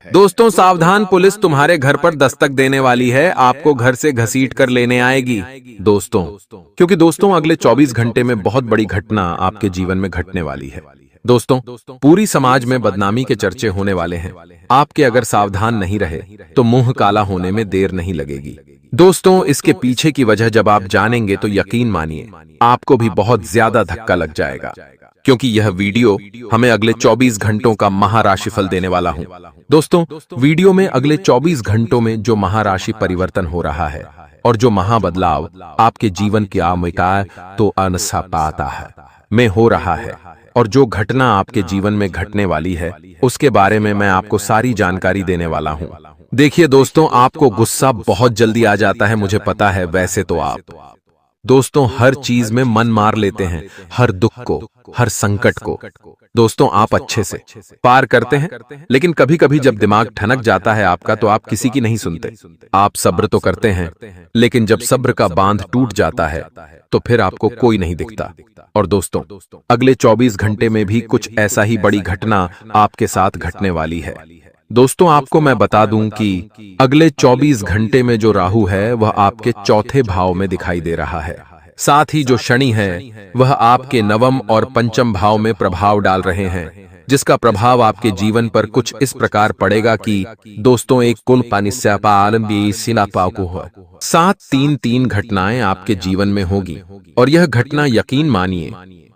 दोस्तों सावधान, पुलिस तुम्हारे घर पर दस्तक देने वाली है, आपको घर से घसीट कर लेने आएगी। दोस्तों, क्योंकि दोस्तों अगले 24 घंटे में बहुत बड़ी घटना आपके जीवन में घटने वाली है। दोस्तों, पूरी समाज में बदनामी के चर्चे होने वाले हैं। आपके अगर सावधान नहीं रहे तो मुंह काला होने में देर नहीं लगेगी। दोस्तों, इसके पीछे की वजह जब आप जानेंगे तो यकीन मानिए आपको भी बहुत ज्यादा धक्का लग जाएगा, क्योंकि यह वीडियो हमें अगले 24 घंटों का महाराशिफल देने वाला हूं। दोस्तों, वीडियो में अगले 24 घंटों में जो महाराशि परिवर्तन हो रहा है और जो महाबदलाव आपके जीवन की आमिका तो अनसापाता है में हो रहा है और जो घटना आपके जीवन में घटने वाली है उसके बारे में मैं आपको सारी जानकारी देने वाला हूं। देखिए दोस्तों, आपको गुस्सा बहुत जल्दी आ जाता है, मुझे पता है। वैसे तो आप दोस्तों हर चीज में मन मार लेते हैं, हर दुख को, हर संकट को दोस्तों आप अच्छे से पार करते हैं, लेकिन कभी कभी जब दिमाग ठनक जाता है आपका तो आप किसी की नहीं सुनते। आप सब्र तो करते हैं, लेकिन जब सब्र का बांध टूट जाता है तो फिर आपको कोई नहीं दिखता। और दोस्तों, अगले 24 घंटे में भी कुछ ऐसा ही बड़ी घटना आपके साथ घटने वाली है। दोस्तों, आपको मैं बता दूं कि अगले 24 घंटे में जो राहु है वह आपके चौथे भाव में दिखाई दे रहा है। साथ ही जो शनि है वह आपके नवम और पंचम भाव में प्रभाव डाल रहे हैं, जिसका प्रभाव आपके जीवन पर कुछ इस प्रकार पड़ेगा कि दोस्तों एक कुल सात तीन घटनाएं आपके जीवन में होगी और यह घटना यकीन मानिए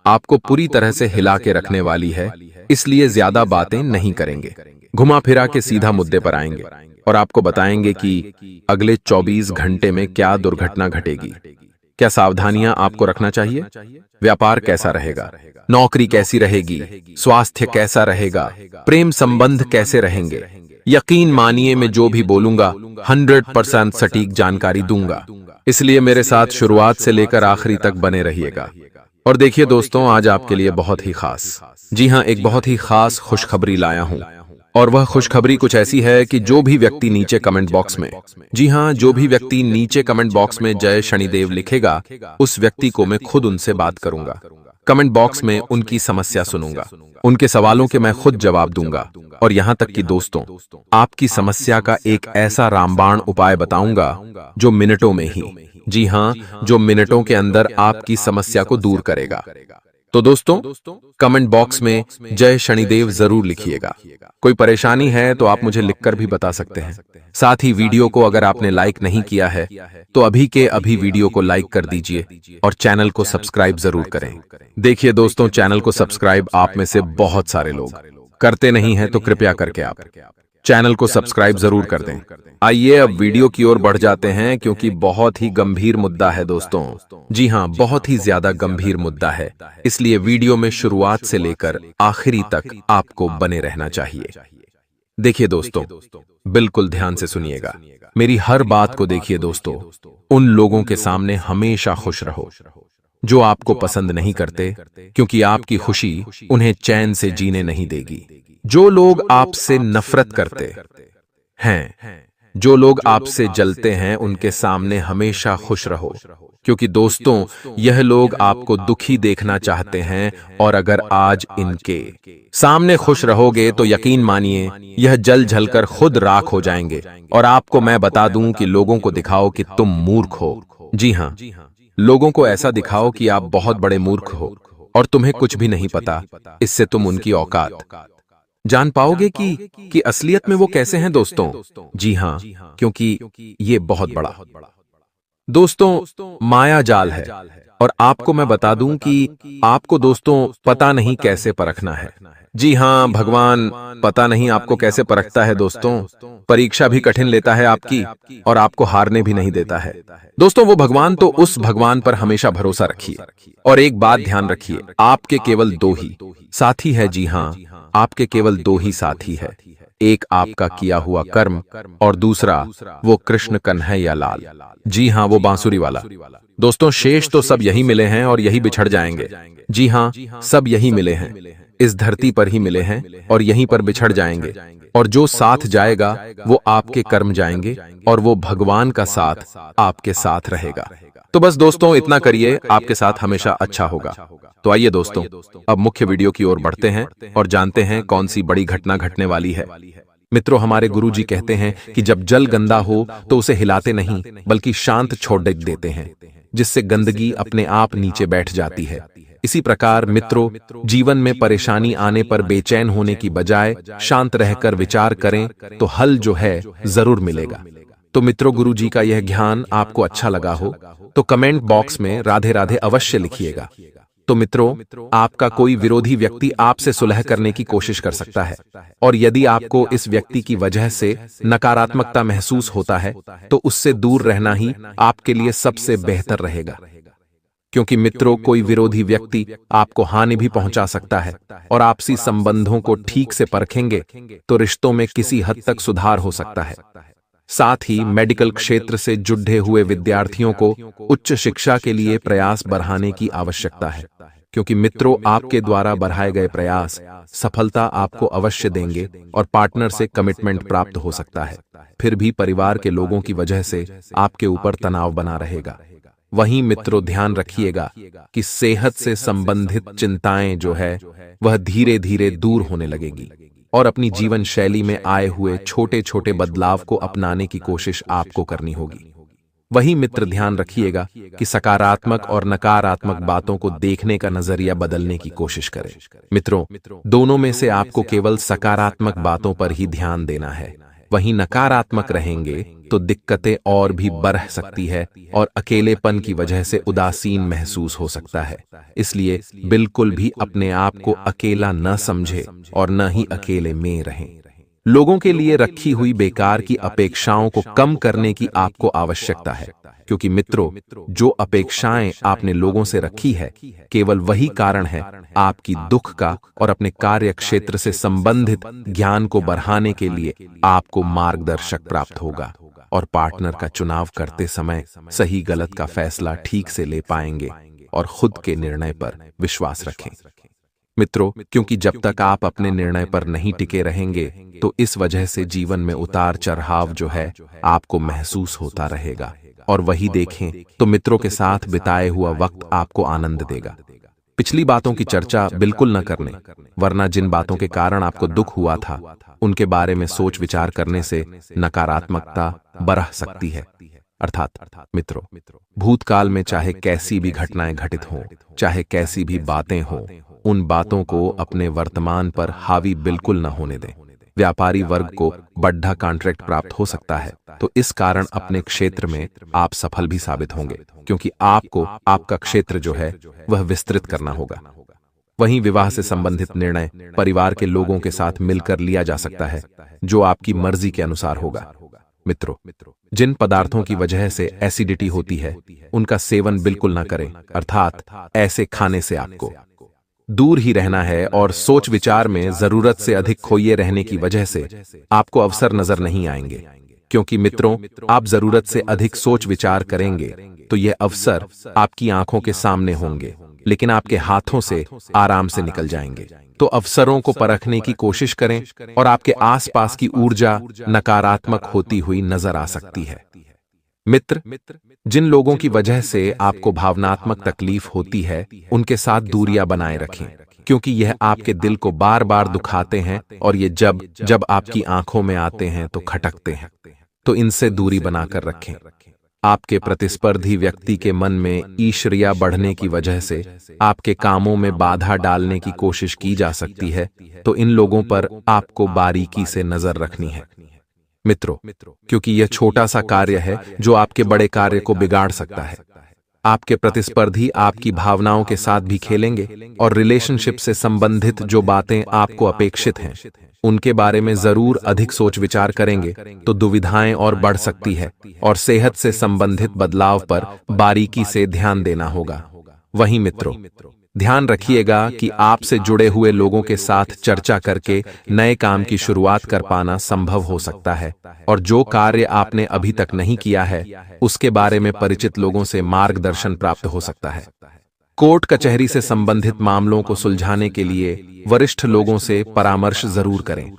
आपको पूरी तरह से हिला के रखने वाली है। इसलिए ज्यादा बातें नहीं करेंगे, घुमा फिरा के सीधा मुद्दे पर आएंगे और आपको बताएंगे कि अगले 24 घंटे में क्या दुर्घटना घटेगी, क्या सावधानियां आपको रखना चाहिए, व्यापार कैसा रहेगा, नौकरी कैसी रहेगी, स्वास्थ्य कैसा रहेगा, प्रेम संबंध कैसे रहेंगे। यकीन मानिए मैं जो भी बोलूंगा 100% सटीक जानकारी दूंगा, इसलिए मेरे साथ शुरुआत से लेकर आखिरी तक बने रहिएगा। और देखिए दोस्तों, आज आपके लिए बहुत ही खास, जी हां, एक बहुत ही खास खुशखबरी लाया हूं। और वह खुशखबरी कुछ ऐसी है कि जो भी व्यक्ति नीचे कमेंट बॉक्स में, जी हां, जो भी व्यक्ति नीचे कमेंट बॉक्स में जय शनिदेव लिखेगा उस व्यक्ति को मैं खुद उनसे बात करूंगा। कमेंट बॉक्स में उनकी समस्या सुनूंगा, उनके सवालों के मैं खुद जवाब दूंगा और यहां तक कि दोस्तों आपकी समस्या का एक ऐसा रामबाण उपाय बताऊंगा जो मिनटों में ही, जी हां, जो मिनटों के अंदर आपकी समस्या को दूर करेगा। तो दोस्तों, कमेंट बॉक्स में जय शनिदेव जरूर लिखिएगा। कोई परेशानी है तो आप मुझे लिखकर भी बता सकते हैं। साथ ही वीडियो को अगर आपने लाइक नहीं किया है तो अभी के अभी वीडियो को लाइक कर दीजिए और चैनल को सब्सक्राइब जरूर करें। देखिए दोस्तों, चैनल को सब्सक्राइब आप में से बहुत सारे लोग करते नहीं हैं, तो कृपया करके आप चैनल को सब्सक्राइब जरूर कर दें। आइए अब वीडियो की ओर बढ़ जाते हैं, क्योंकि बहुत ही गंभीर मुद्दा है दोस्तों। जी हां, बहुत ही ज्यादा गंभीर मुद्दा है, इसलिए वीडियो में शुरुआत से लेकर आखिरी तक आपको बने रहना चाहिए। देखिए दोस्तों, बिल्कुल ध्यान से सुनिएगा, मेरी हर बात को देखिए दोस्तों। उन लोगों के सामने हमेशा खुश रहो जो आपको पसंद नहीं करते, क्योंकि आपकी खुशी उन्हें चैन से जीने नहीं देगी। जो लोग आपसे नफरत करते हैं, जो लोग आपसे जलते हैं, उनके सामने हमेशा खुश रहो, क्योंकि दोस्तों यह लोग आपको दुखी देखना चाहते हैं और अगर आज इनके सामने खुश रहोगे तो यकीन मानिए यह जल जलकर खुद राख हो जाएंगे। और आपको मैं बता दूं कि लोगों को दिखाओ कि तुम मूर्ख हो। जी हां, लोगों को ऐसा दिखाओ कि आप बहुत बड़े मूर्ख हो और तुम्हें कुछ भी नहीं पता। इससे तुम उनकी औकात जान पाओगे कि असलियत में वो कैसे हैं दोस्तों। जी हां, क्योंकि ये बहुत बड़ा दोस्तों माया जाल है और आपको मैं बता दूं कि आपको दोस्तों पता नहीं कैसे परखना है। जी हां, भगवान पता नहीं आपको कैसे परखता है दोस्तों। परीक्षा भी कठिन लेता है आपकी और आपको हारने भी नहीं देता है दोस्तों। वो भगवान, तो उस भगवान पर हमेशा भरोसा रखिए और एक बात ध्यान रखिए, आपके केवल दो ही साथी है। जी हां, आपके केवल दो ही साथी है, एक आपका किया हुआ कर्म और दूसरा वो कृष्ण कन्हैया लाल। जी हां, वो बांसुरी वाला। दोस्तों, शेष तो सब यही मिले हैं और यही बिछड़ जाएंगे। जी हां, सब यही मिले हैं, इस धरती पर ही मिले हैं और यहीं पर बिछड़ जाएंगे। और जो साथ जाएगा वो आपके कर्म जाएंगे और वो भगवान का साथ आपके साथ रहेगा। तो बस दोस्तों इतना करिए, आपके साथ हमेशा अच्छा होगा। तो आइए दोस्तों अब मुख्य वीडियो की ओर बढ़ते हैं और जानते हैं कौन सी बड़ी घटना घटने वाली है। मित्रों, हमारे गुरुजी कहते हैं कि जब जल गंदा हो तो उसे हिलाते नहीं बल्कि शांत छोड़ देते हैं, जिससे गंदगी अपने आप नीचे बैठ जाती है। इसी प्रकार मित्रों, जीवन में परेशानी आने पर बेचैन होने की बजाय शांत रहकर विचार करें तो हल जो है जरूर मिलेगा। तो मित्रों, गुरुजी का यह ज्ञान आपको अच्छा लगा हो तो कमेंट बॉक्स में राधे राधे अवश्य लिखिएगा। तो मित्रों, आपका कोई विरोधी व्यक्ति आपसे सुलह करने की कोशिश कर सकता है, और यदि आपको इस व्यक्ति की वजह से नकारात्मकता महसूस होता है तो उससे दूर रहना ही आपके लिए सबसे बेहतर रहेगा। क्योंकि मित्रों, कोई विरोधी व्यक्ति आपको हानि भी पहुंचा सकता है, और आपसी संबंधों को ठीक से परखेंगे तो रिश्तों में किसी हद तक सुधार हो सकता है। साथ ही मेडिकल क्षेत्र से जुड़े हुए विद्यार्थियों को उच्च शिक्षा के लिए प्रयास बढ़ाने की आवश्यकता है, क्योंकि मित्रों, आपके द्वारा बढ़ाए गए प्रयास सफलता आपको अवश्य देंगे और पार्टनर से कमिटमेंट प्राप्त हो सकता है। फिर भी परिवार के लोगों की वजह से आपके ऊपर तनाव बना रहेगा। वहीं मित्रों, ध्यान रखिएगा कि सेहत से संबंधित चिंताएं जो है वह धीरे धीरे दूर होने लगेगी, और अपनी जीवन शैली में आए हुए छोटे छोटे बदलाव को अपनाने की कोशिश आपको करनी होगी। वहीं मित्र, ध्यान रखिएगा कि सकारात्मक और नकारात्मक बातों को देखने का नजरिया बदलने की कोशिश करें। मित्रों, दोनों में से आपको केवल सकारात्मक बातों पर ही ध्यान देना है। वहीं नकारात्मक रहेंगे तो दिक्कतें और भी बढ़ सकती है और अकेलेपन की वजह से उदासीन महसूस हो सकता है। इसलिए बिल्कुल भी अपने आप को अकेला न समझे और न ही अकेले में रहें। लोगों के लिए रखी हुई बेकार की अपेक्षाओं को कम करने की आपको आवश्यकता है, क्योंकि मित्रों, जो अपेक्षाएं आपने लोगों से रखी है केवल वही कारण है आपकी दुख का, और अपने कार्य क्षेत्र से संबंधित ज्ञान को बढ़ाने के लिए आपको मार्गदर्शक प्राप्त होगा, और पार्टनर का चुनाव करते समय सही गलत का फैसला ठीक से ले पाएंगे, और खुद के निर्णय पर विश्वास रखें। मित्रों, क्योंकि जब तक आप अपने निर्णय पर नहीं टिके रहेंगे तो इस वजह से जीवन में उतार चढ़ाव जो है आपको महसूस होता रहेगा, और वही देखें तो मित्रों के साथ बिताए हुआ वक्त आपको आनंद देगा। पिछली बातों की चर्चा बिल्कुल न करने, वरना जिन बातों के कारण आपको दुख हुआ था उनके बारे में सोच विचार करने से नकारात्मकता बढ़ सकती है। अर्थात मित्रों, भूतकाल में चाहे कैसी भी घटनाएं घटित हों, चाहे कैसी भी बातें हों, उन बातों को अपने वर्तमान पर हावी बिल्कुल न होने दें। व्यापारी वर्ग को बड़ा कॉन्ट्रैक्ट प्राप्त हो सकता है, तो इस कारण अपने क्षेत्र में आप सफल भी साबित होंगे, क्योंकि आपको आपका क्षेत्र जो है वह विस्तृत करना होगा। वहीं विवाह से संबंधित निर्णय परिवार के लोगों के साथ मिलकर लिया जा सकता है, जो आपकी मर्जी के अनुसार होगा। मित्रों, जिन पदार्थों की वजह से एसिडिटी होती है उनका सेवन बिल्कुल न करें, अर्थात ऐसे खाने से आपको दूर ही रहना है, और सोच विचार में जरूरत से अधिक खोए रहने की वजह से आपको अवसर नजर नहीं आएंगे। क्योंकि मित्रों, आप जरूरत से अधिक सोच विचार करेंगे तो यह अवसर आपकी आंखों के सामने होंगे, लेकिन आपके हाथों से आराम से निकल जाएंगे। तो अवसरों को परखने की कोशिश करें, और आपके आसपास की ऊर्जा नकारात्मक होती हुई नजर आ सकती है। मित्र, जिन लोगों की वजह से आपको भावनात्मक तकलीफ होती है उनके साथ दूरियां बनाए रखें, क्योंकि यह आपके दिल को बार बार दुखाते हैं, और ये जब जब आपकी आंखों में आते हैं तो खटकते हैं। तो इनसे दूरी बनाकर रखें। आपके प्रतिस्पर्धी व्यक्ति के मन में ईर्ष्या बढ़ने की वजह से आपके कामों में बाधा डालने की कोशिश की जा सकती है, तो इन लोगों पर आपको बारीकी से नजर रखनी है। मित्रों, क्योंकि यह छोटा सा कार्य है जो आपके बड़े कार्य को बिगाड़ सकता है। आपके प्रतिस्पर्धी आपकी भावनाओं के साथ भी खेलेंगे, और रिलेशनशिप से संबंधित जो बातें आपको अपेक्षित हैं उनके बारे में जरूर अधिक सोच विचार करेंगे, तो दुविधाएं और बढ़ सकती है, और सेहत से संबंधित बदलाव पर बारीकी से ध्यान देना होगा। वहीं मित्रों, ध्यान रखिएगा कि आपसे जुड़े हुए लोगों के साथ चर्चा करके नए काम की शुरुआत कर पाना संभव हो सकता है, और जो कार्य आपने अभी तक नहीं किया है उसके बारे में परिचित लोगों से मार्गदर्शन प्राप्त हो सकता है। कोर्ट कचहरी से संबंधित मामलों को सुलझाने के लिए वरिष्ठ लोगों से परामर्श जरूर करें।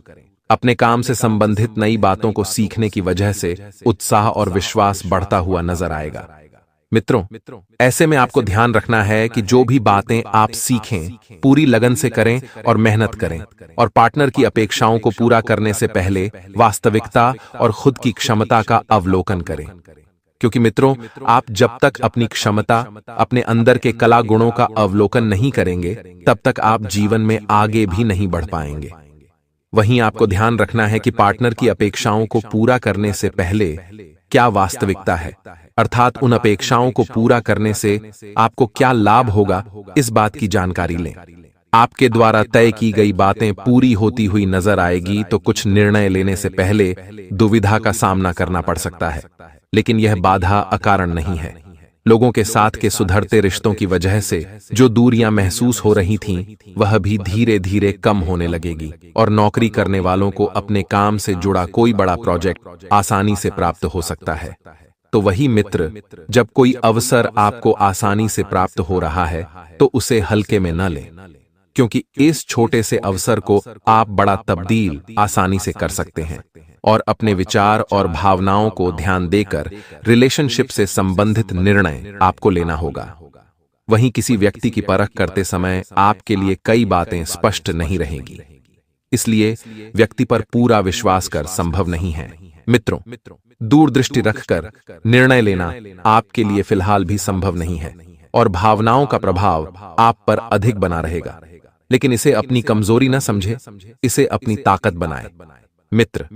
अपने काम से संबंधित नई बातों को सीखने की वजह से उत्साह और विश्वास बढ़ता हुआ नजर आएगा। मित्रों, ऐसे में आपको ध्यान रखना है कि जो भी बातें आप सीखें पूरी लगन से करें और मेहनत करें, और पार्टनर की अपेक्षाओं को पूरा करने से पहले वास्तविकता और खुद की क्षमता का अवलोकन करें। क्योंकि मित्रों, आप जब तक अपनी क्षमता, अपने अंदर के कला गुणों का अवलोकन नहीं करेंगे, तब तक आप जीवन में आगे भी नहीं बढ़ पाएंगे। वहीं आपको ध्यान रखना है कि पार्टनर की अपेक्षाओं को पूरा करने से पहले क्या वास्तविकता है, अर्थात उन अपेक्षाओं को पूरा करने से आपको क्या लाभ होगा, इस बात की जानकारी लें। आपके द्वारा तय की गई बातें पूरी होती हुई नजर आएगी तो कुछ निर्णय लेने से पहले दुविधा का सामना करना पड़ सकता है, लेकिन यह बाधा अकारण नहीं है। लोगों के साथ के सुधरते रिश्तों की वजह से जो दूरियां महसूस हो रही थीं, वह भी धीरे धीरे कम होने लगेगी, और नौकरी करने वालों को अपने काम से जुड़ा कोई बड़ा प्रोजेक्ट आसानी से प्राप्त हो सकता है। तो वही मित्र, जब कोई अवसर आपको आसानी से प्राप्त हो रहा है तो उसे हल्के में न लें, क्योंकि इस छोटे से अवसर को आप बड़ा तब्दील आसानी से कर सकते हैं। और अपने विचार और भावनाओं को ध्यान देकर रिलेशनशिप से संबंधित निर्णय आपको लेना होगा। वहीं किसी व्यक्ति की परख करते समय आपके लिए कई बातें स्पष्ट नहीं रहेंगी, इसलिए व्यक्ति पर पूरा विश्वास कर संभव नहीं है। मित्रों, दूरदृष्टि रखकर निर्णय लेना आपके लिए फिलहाल भी संभव नहीं है, और भावनाओं का प्रभाव आप पर अधिक बना रहेगा। लेकिन इसे अपनी कमजोरी न समझे, इसे अपनी ताकत बनाए। मित्र,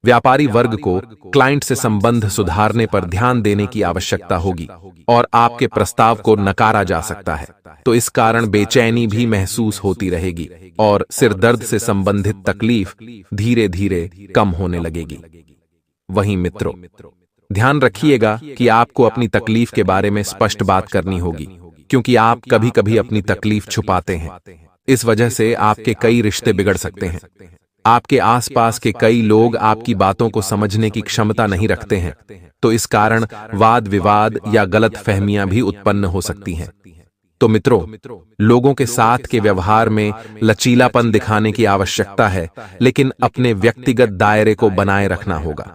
व्यापारी वर्ग को क्लाइंट से संबंध सुधारने पर ध्यान देने की आवश्यकता होगी, और आपके प्रस्ताव को नकारा जा सकता है, तो इस कारण बेचैनी भी महसूस होती रहेगी, और सिर दर्द से संबंधित तकलीफ धीरे धीरे कम होने लगेगी। वहीं मित्रों, ध्यान रखिएगा कि आपको अपनी तकलीफ के बारे में स्पष्ट बात करनी होगी, क्योंकि आप कभी कभी अपनी तकलीफ छुपाते हैं। इस वजह से आपके कई रिश्ते बिगड़ सकते हैं। आपके आसपास के कई लोग आपकी बातों को समझने की क्षमता नहीं रखते हैं, तो इस कारण वाद विवाद या गलत फहमियां भी उत्पन्न हो सकती हैं। तो मित्रों, लोगों के साथ के व्यवहार में लचीलापन दिखाने की आवश्यकता है, लेकिन अपने व्यक्तिगत दायरे को बनाए रखना होगा।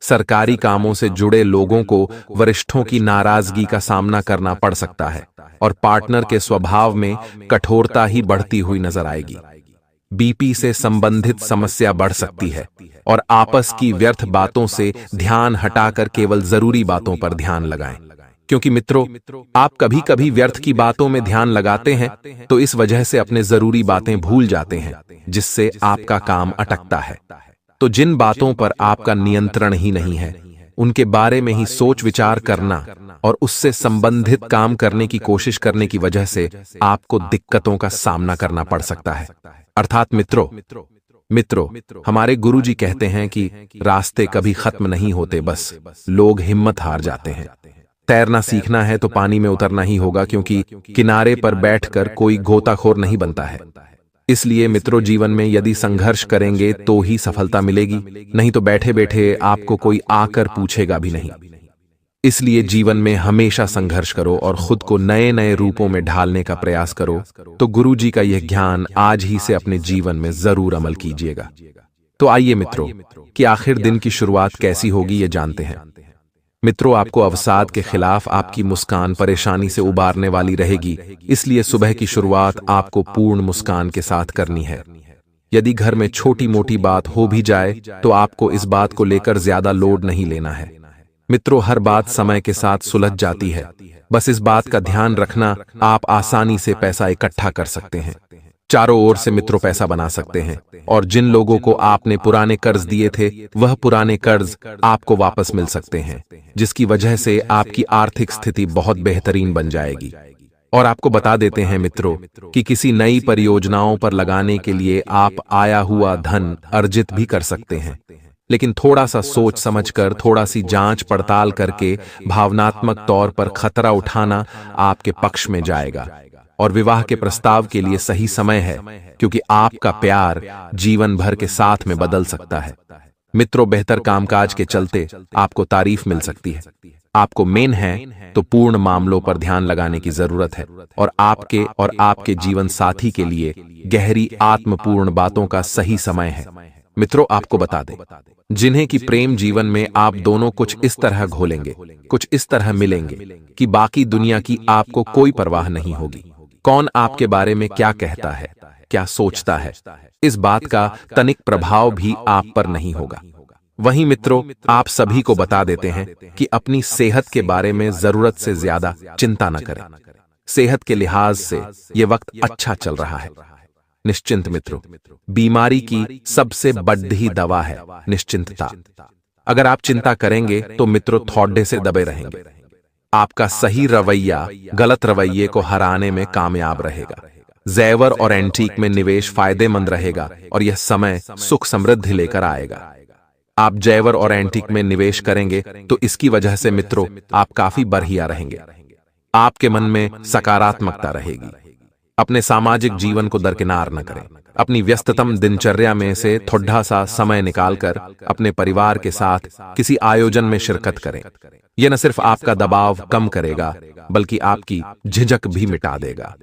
सरकारी कामों से जुड़े लोगों को वरिष्ठों की नाराजगी का सामना करना पड़ सकता है, और पार्टनर के स्वभाव में कठोरता ही बढ़ती हुई नजर आएगी। बीपी से संबंधित समस्या बढ़ सकती है, और आपस की व्यर्थ बातों से ध्यान हटाकर केवल जरूरी बातों पर ध्यान लगाएं। क्योंकि मित्रों, आप कभी कभी व्यर्थ की बातों में ध्यान लगाते हैं, तो इस वजह से अपने जरूरी बातें भूल जाते हैं, जिससे आपका काम अटकता है। तो जिन बातों पर आपका नियंत्रण ही नहीं है, उनके बारे में ही सोच विचार करना और उससे संबंधित काम करने की कोशिश करने की वजह से आपको दिक्कतों का सामना करना पड़ सकता है। अर्थात मित्रों, हमारे गुरुजी कहते हैं कि रास्ते कभी खत्म नहीं होते, बस लोग हिम्मत हार जाते हैं। तैरना सीखना है तो पानी में उतरना ही होगा, क्योंकि किनारे पर बैठकर कोई गोताखोर नहीं बनता है। इसलिए मित्रों, जीवन में यदि संघर्ष करेंगे तो ही सफलता मिलेगी, नहीं तो बैठे बैठे आपको कोई आकर पूछेगा भी नहीं। इसलिए जीवन में हमेशा संघर्ष करो और खुद को नए नए रूपों में ढालने का प्रयास करो। तो गुरुजी का यह ज्ञान आज ही से अपने जीवन में जरूर अमल कीजिएगा। तो आइए मित्रों, कि आखिर दिन की शुरुआत कैसी होगी ये जानते हैं। मित्रों, आपको अवसाद के खिलाफ आपकी मुस्कान परेशानी से उबारने वाली रहेगी, इसलिए सुबह की शुरुआत आपको पूर्ण मुस्कान के साथ करनी है। यदि घर में छोटी मोटी बात हो भी जाए तो आपको इस बात को लेकर ज्यादा लोड नहीं लेना है। मित्रों, हर बात समय के साथ सुलझ जाती है, बस इस बात का ध्यान रखना, आप आसानी से पैसा इकट्ठा कर सकते हैं। चारों ओर से मित्रों पैसा बना सकते हैं, और जिन लोगों को आपने पुराने कर्ज दिए थे वह पुराने कर्ज आपको वापस मिल सकते हैं, जिसकी वजह से आपकी आर्थिक स्थिति बहुत बेहतरीन बन जाएगी। और आपको बता देते हैं मित्रों कि किसी नई परियोजनाओं पर लगाने के लिए आप आया हुआ धन अर्जित भी कर सकते हैं, लेकिन थोड़ा सा सोच समझकर, थोड़ा सी जांच पड़ताल करके भावनात्मक तौर पर खतरा उठाना आपके पक्ष में जाएगा। और विवाह के प्रस्ताव के लिए सही समय है, क्योंकि आपका प्यार जीवन भर के साथ में बदल सकता है। मित्रों, बेहतर कामकाज के चलते आपको तारीफ मिल सकती है। आपको मेन है तो पूर्ण मामलों पर ध्यान लगाने की जरूरत है, और आपके जीवन साथी के लिए गहरी आत्मपूर्ण बातों का सही समय है। मित्रों, आपको बता दें, जिन्हें कि प्रेम जीवन में आप दोनों कुछ इस तरह घोलेंगे, कुछ इस तरह मिलेंगे कि बाकी दुनिया की आपको कोई परवाह नहीं होगी। कौन आपके बारे में क्या कहता है, क्या सोचता है, इस बात का तनिक प्रभाव भी आप पर नहीं होगा। वहीं मित्रों, आप सभी को बता देते हैं कि अपनी सेहत के बारे में जरूरत से ज्यादा चिंता न करें। सेहत के लिहाज से यह वक्त अच्छा चल रहा है। निश्चिंत मित्रों, बीमारी की सबसे बड़ी दवा है निश्चिंतता। अगर आप चिंता करेंगे तो मित्रों थोड़े से दबे रहेंगे। आपका सही रवैया गलत रवैये को हराने में कामयाब रहेगा। ज़ेवर और एंटीक में निवेश फायदेमंद रहेगा और यह समय सुख समृद्धि लेकर आएगा। आप ज़ेवर और एंटीक में निवेश करेंगे तो इसकी वजह से मित्रों आप काफी बढ़िया रहेंगे। आपके मन में सकारात्मकता रहेगी। अपने सामाजिक जीवन को दरकिनार न करें। अपनी व्यस्ततम दिनचर्या में से थोड़ा सा समय निकालकर अपने परिवार के साथ किसी आयोजन में शिरकत करें। यह न सिर्फ आपका दबाव कम करेगा बल्कि आपकी झिझक भी मिटा देगा।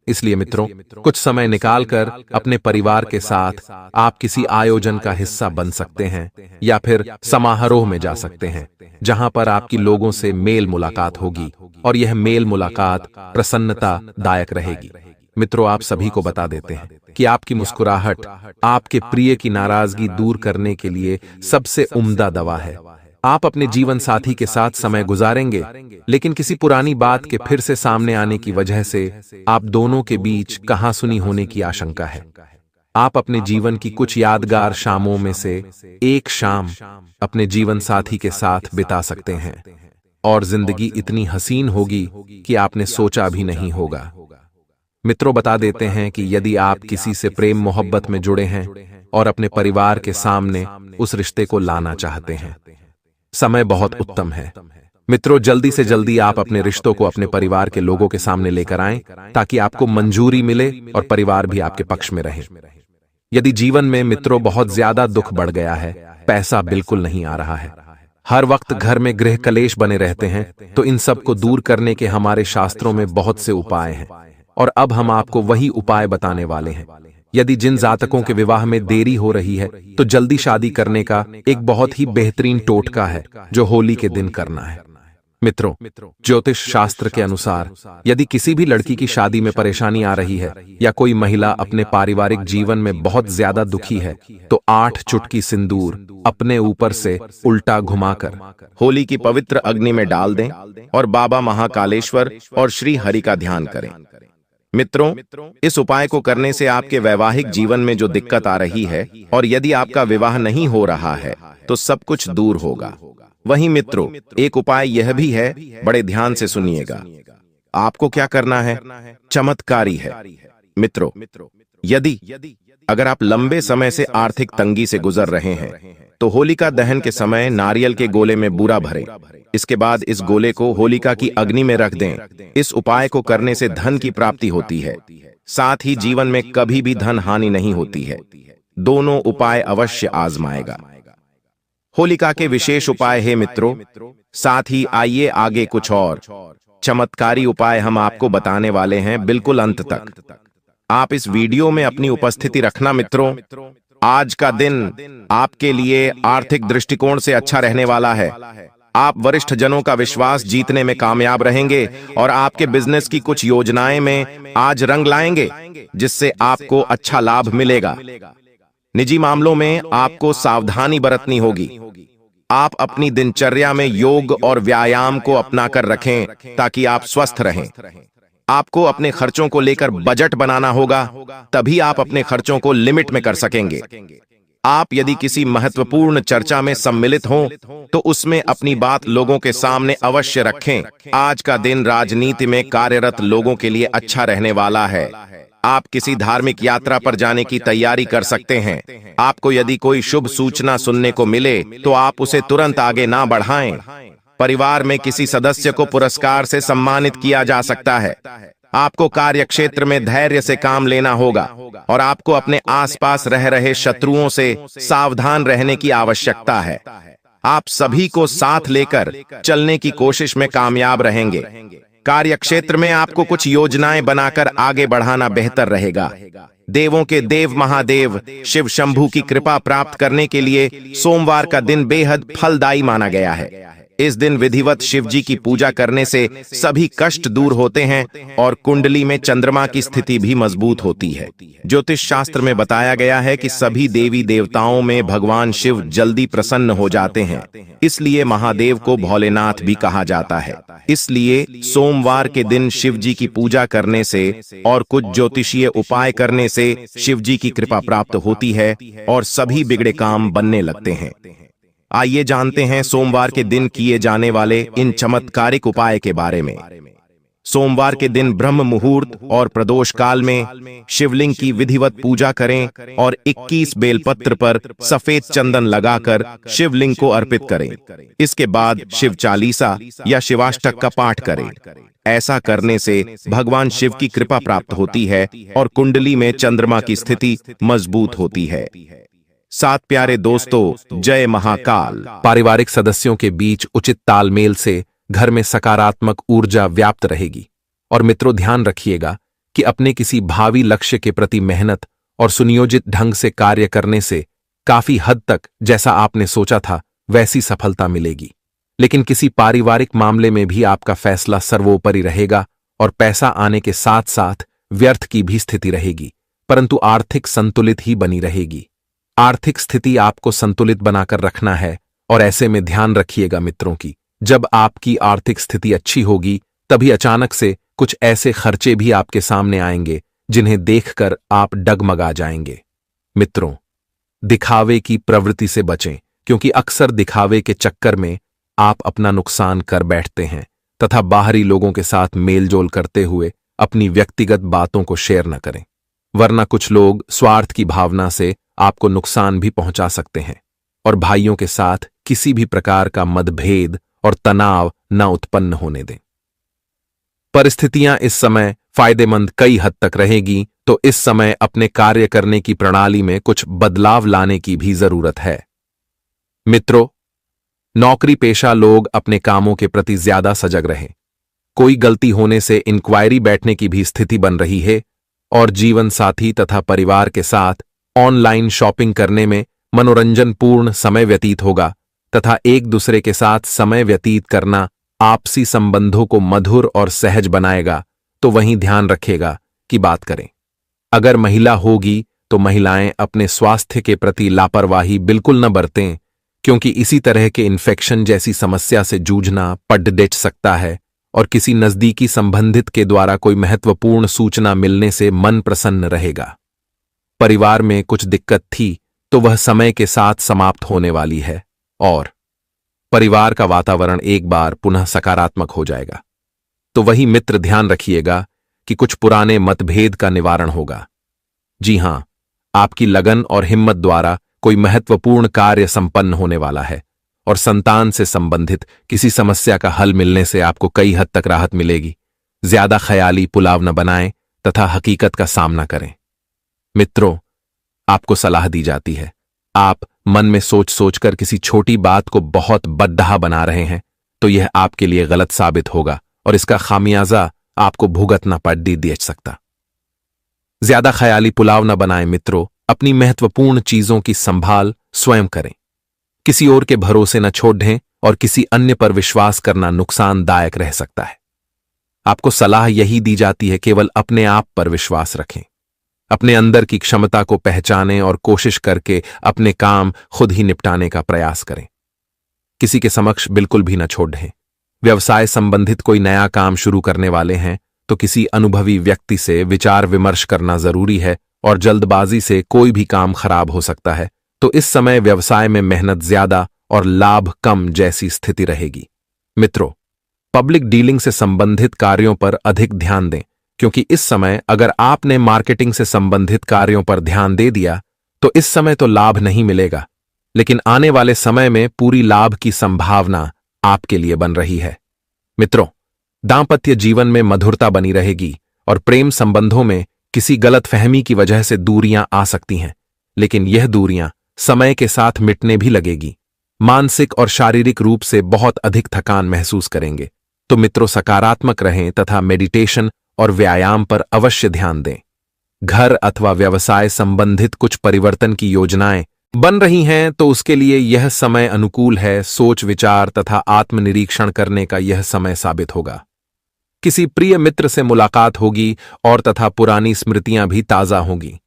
इसलिए मित्रों, कुछ समय निकालकर अपने परिवार के साथ आप किसी आयोजन का हिस्सा बन सकते हैं या फिर समारोह में जा सकते हैं जहां पर आपकी लोगों से मेल मुलाकात होगी और यह मेल मुलाकात प्रसन्नता दायक रहेगी। मित्रों, आप सभी को बता देते हैं कि आपकी मुस्कुराहट आपके प्रिय की नाराजगी दूर करने के लिए सबसे उम्दा दवा है। आप अपने जीवन साथी के साथ समय गुजारेंगे, लेकिन किसी पुरानी बात के फिर से सामने आने की वजह से आप दोनों के बीच कहासुनी होने की आशंका है। आप अपने जीवन की कुछ यादगार शामों में से एक शाम अपने जीवन साथी के साथ बिता सकते हैं और जिंदगी इतनी हसीन होगी कि आपने सोचा भी नहीं होगा। मित्रों, बता देते हैं कि यदि आप किसी से प्रेम मोहब्बत में जुड़े हैं और अपने परिवार के सामने उस रिश्ते को लाना चाहते हैं, समय बहुत उत्तम है। मित्रों, जल्दी से जल्दी आप अपने रिश्तों को अपने परिवार के लोगों के सामने लेकर आएं ताकि आपको मंजूरी मिले और परिवार भी आपके पक्ष में रहे। यदि जीवन में मित्रों बहुत ज्यादा दुख बढ़ गया है, पैसा बिल्कुल नहीं आ रहा है, हर वक्त घर में गृह कलेश बने रहते हैं, तो इन सब को दूर करने के हमारे शास्त्रों में बहुत से उपाय हैं और अब हम आपको वही उपाय बताने वाले हैं। यदि जिन जातकों के विवाह में देरी हो रही है तो जल्दी शादी करने का एक बहुत ही बेहतरीन टोटका है जो होली के दिन करना है। मित्रों, ज्योतिष शास्त्र के अनुसार यदि किसी भी लड़की की शादी में परेशानी आ रही है या कोई महिला अपने पारिवारिक जीवन में बहुत ज्यादा दुखी है तो 8 चुटकी सिंदूर अपने ऊपर से उल्टा घुमाकर होली की पवित्र अग्नि में डाल दें और बाबा महाकालेश्वर और श्री हरि का ध्यान करें। मित्रों, इस उपाय को करने से आपके वैवाहिक जीवन में जो दिक्कत आ रही है और यदि आपका विवाह नहीं हो रहा है तो सब कुछ दूर होगा। वहीं मित्रों, एक उपाय यह भी है, बड़े ध्यान से सुनिएगा। आपको क्या करना है, चमत्कारी है। मित्रों, यदि अगर आप लंबे समय से आर्थिक तंगी से गुजर रहे हैं तो होलिका दहन के समय नारियल के गोले में बूरा भरें। इसके बाद इस गोले को होलिका की अग्नि में रख दें। इस उपाय को करने से धन की प्राप्ति होती है, साथ ही जीवन में कभी भी धन हानि नहीं होती है। दोनों उपाय अवश्य आजमाएगा। होलिका के विशेष उपाय है मित्रों। साथ ही आइए आगे कुछ और चमत्कारी उपाय हम आपको बताने वाले हैं, बिल्कुल अंत तक आप इस वीडियो में अपनी उपस्थिति रखना। मित्रों, आज का दिन आपके लिए आर्थिक दृष्टिकोण से अच्छा रहने वाला है। आप वरिष्ठ जनों का विश्वास जीतने में कामयाब रहेंगे और आपके बिजनेस की कुछ योजनाएं में आज रंग लाएंगे, जिससे आपको अच्छा लाभ मिलेगा। निजी मामलों में आपको सावधानी बरतनी होगी। आप अपनी दिनचर्या में योग और व्यायाम को अपनाकर रखें ताकि आप स्वस्थ रहें। आपको अपने खर्चों को लेकर बजट बनाना होगा, तभी आप अपने खर्चों को लिमिट में कर सकेंगे। आप यदि किसी महत्वपूर्ण चर्चा में सम्मिलित हों तो उसमें अपनी बात लोगों के सामने अवश्य रखें। आज का दिन राजनीति में कार्यरत लोगों के लिए अच्छा रहने वाला है। आप किसी धार्मिक यात्रा पर जाने की तैयारी कर सकते हैं। आपको यदि कोई शुभ सूचना सुनने को मिले तो आप उसे तुरंत आगे ना बढ़ाएं। परिवार में किसी सदस्य को पुरस्कार से सम्मानित किया जा सकता है। आपको कार्यक्षेत्र में धैर्य से काम लेना होगा और आपको अपने आसपास रह रहे शत्रुओं से सावधान रहने की आवश्यकता है। आप सभी को साथ लेकर चलने की कोशिश में कामयाब रहेंगे। कार्यक्षेत्र में आपको कुछ योजनाएं बनाकर आगे बढ़ाना बेहतर रहेगा। देवों के देव महादेव शिव शंभू की कृपा प्राप्त करने के लिए सोमवार का दिन बेहद फलदायी माना गया है। इस दिन विधिवत शिव जी की पूजा करने से सभी कष्ट दूर होते हैं और कुंडली में चंद्रमा की स्थिति भी मजबूत होती है। ज्योतिष शास्त्र में बताया गया है कि सभी देवी देवताओं में भगवान शिव जल्दी प्रसन्न हो जाते हैं, इसलिए महादेव को भोलेनाथ भी कहा जाता है। इसलिए सोमवार के दिन शिव जी की पूजा करने से और कुछ ज्योतिषीय उपाय करने से शिव जी की कृपा प्राप्त होती है और सभी बिगड़े काम बनने लगते हैं। आइए जानते हैं सोमवार के दिन किए जाने वाले इन चमत्कारिक उपाय के बारे में। सोमवार के दिन ब्रह्म मुहूर्त और प्रदोष काल में शिवलिंग की विधिवत पूजा करें और 21 बेलपत्र पर सफेद चंदन लगाकर शिवलिंग को अर्पित करें। इसके बाद शिव चालीसा या शिवाष्टक का पाठ करें। ऐसा करने से भगवान शिव की कृपा प्राप्त होती है और कुंडली में चंद्रमा की स्थिति मजबूत होती है। सात प्यारे दोस्तों, जय महाकाल। पारिवारिक सदस्यों के बीच उचित तालमेल से घर में सकारात्मक ऊर्जा व्याप्त रहेगी। और मित्रों, ध्यान रखिएगा कि अपने किसी भावी लक्ष्य के प्रति मेहनत और सुनियोजित ढंग से कार्य करने से काफी हद तक जैसा आपने सोचा था वैसी सफलता मिलेगी। लेकिन किसी पारिवारिक मामले में भी आपका फैसला सर्वोपरि रहेगा और पैसा आने के साथ साथ व्यर्थ की भी स्थिति रहेगी, परंतु आर्थिक संतुलित ही बनी रहेगी। आर्थिक स्थिति आपको संतुलित बनाकर रखना है और ऐसे में ध्यान रखिएगा मित्रों की जब आपकी आर्थिक स्थिति अच्छी होगी तभी अचानक से कुछ ऐसे खर्चे भी आपके सामने आएंगे जिन्हें देखकर आप डगमगा जाएंगे। मित्रों, दिखावे की प्रवृत्ति से बचें, क्योंकि अक्सर दिखावे के चक्कर में आप अपना नुकसान कर बैठते हैं तथा बाहरी लोगों के साथ मेलजोल करते हुए अपनी व्यक्तिगत बातों को शेयर न करें, वरना कुछ लोग स्वार्थ की भावना से आपको नुकसान भी पहुंचा सकते हैं। और भाइयों के साथ किसी भी प्रकार का मतभेद और तनाव न उत्पन्न होने दें। परिस्थितियां इस समय फायदेमंद कई हद तक रहेगी, तो इस समय अपने कार्य करने की प्रणाली में कुछ बदलाव लाने की भी जरूरत है। मित्रों, नौकरी पेशा लोग अपने कामों के प्रति ज्यादा सजग रहें। कोई गलती होने से इंक्वायरी बैठने की भी स्थिति बन रही है और जीवन साथी तथा परिवार के साथ ऑनलाइन शॉपिंग करने में मनोरंजनपूर्ण समय व्यतीत होगा तथा एक दूसरे के साथ समय व्यतीत करना आपसी संबंधों को मधुर और सहज बनाएगा। तो वहीं ध्यान रखेगा कि बात करें। अगर महिला होगी तो महिलाएं अपने स्वास्थ्य के प्रति लापरवाही बिल्कुल न बरतें, क्योंकि इसी तरह के इन्फेक्शन जैसी समस्या से जूझना पड़ डेट सकता है और किसी नजदीकी संबंधित के द्वारा कोई महत्वपूर्ण सूचना मिलने से मन प्रसन्न रहेगा। परिवार में कुछ दिक्कत थी तो वह समय के साथ समाप्त होने वाली है और परिवार का वातावरण एक बार पुनः सकारात्मक हो जाएगा। तो वही मित्र, ध्यान रखिएगा कि कुछ पुराने मतभेद का निवारण होगा। जी हां, आपकी लगन और हिम्मत द्वारा कोई महत्वपूर्ण कार्य संपन्न होने वाला है और संतान से संबंधित किसी समस्या का हल मिलने से आपको कई हद तक राहत मिलेगी। ज्यादा ख्याली पुलाव न बनाएं तथा हकीकत का सामना करें। मित्रों, आपको सलाह दी जाती है, आप मन में सोच सोचकर किसी छोटी बात को बहुत बद्दाह बना रहे हैं तो यह आपके लिए गलत साबित होगा और इसका खामियाजा आपको भुगतना पड़ दे सकता। ज्यादा ख्याली पुलाव न बनाएं मित्रों, अपनी महत्वपूर्ण चीजों की संभाल स्वयं करें। किसी और के भरोसे न छोड़ें और किसी अन्य पर विश्वास करना नुकसानदायक रह सकता है। आपको सलाह यही दी जाती है, केवल अपने आप पर विश्वास रखें। अपने अंदर की क्षमता को पहचानें और कोशिश करके अपने काम खुद ही निपटाने का प्रयास करें। किसी के समक्ष बिल्कुल भी न छोड़ें। व्यवसाय संबंधित कोई नया काम शुरू करने वाले हैं तो किसी अनुभवी व्यक्ति से विचार विमर्श करना जरूरी है और जल्दबाजी से कोई भी काम खराब हो सकता है। तो इस समय व्यवसाय में मेहनत ज्यादा और लाभ कम जैसी स्थिति रहेगी। मित्रों, पब्लिक डीलिंग से संबंधित कार्यों पर अधिक ध्यान दें, क्योंकि इस समय अगर आपने मार्केटिंग से संबंधित कार्यों पर ध्यान दे दिया तो इस समय तो लाभ नहीं मिलेगा, लेकिन आने वाले समय में पूरी लाभ की संभावना आपके लिए बन रही है। मित्रों, दांपत्य जीवन में मधुरता बनी रहेगी और प्रेम संबंधों में किसी गलतफहमी की वजह से दूरियां आ सकती हैं, लेकिन यह दूरियां समय के साथ मिटने भी लगेगी। मानसिक और शारीरिक रूप से बहुत अधिक थकान महसूस करेंगे। तो मित्रों, सकारात्मक रहें तथा मेडिटेशन और व्यायाम पर अवश्य ध्यान दें। घर अथवा व्यवसाय संबंधित कुछ परिवर्तन की योजनाएं बन रही हैं तो उसके लिए यह समय अनुकूल है। सोच विचार तथा आत्मनिरीक्षण करने का यह समय साबित होगा। किसी प्रिय मित्र से मुलाकात होगी और तथा पुरानी स्मृतियां भी ताजा होंगी।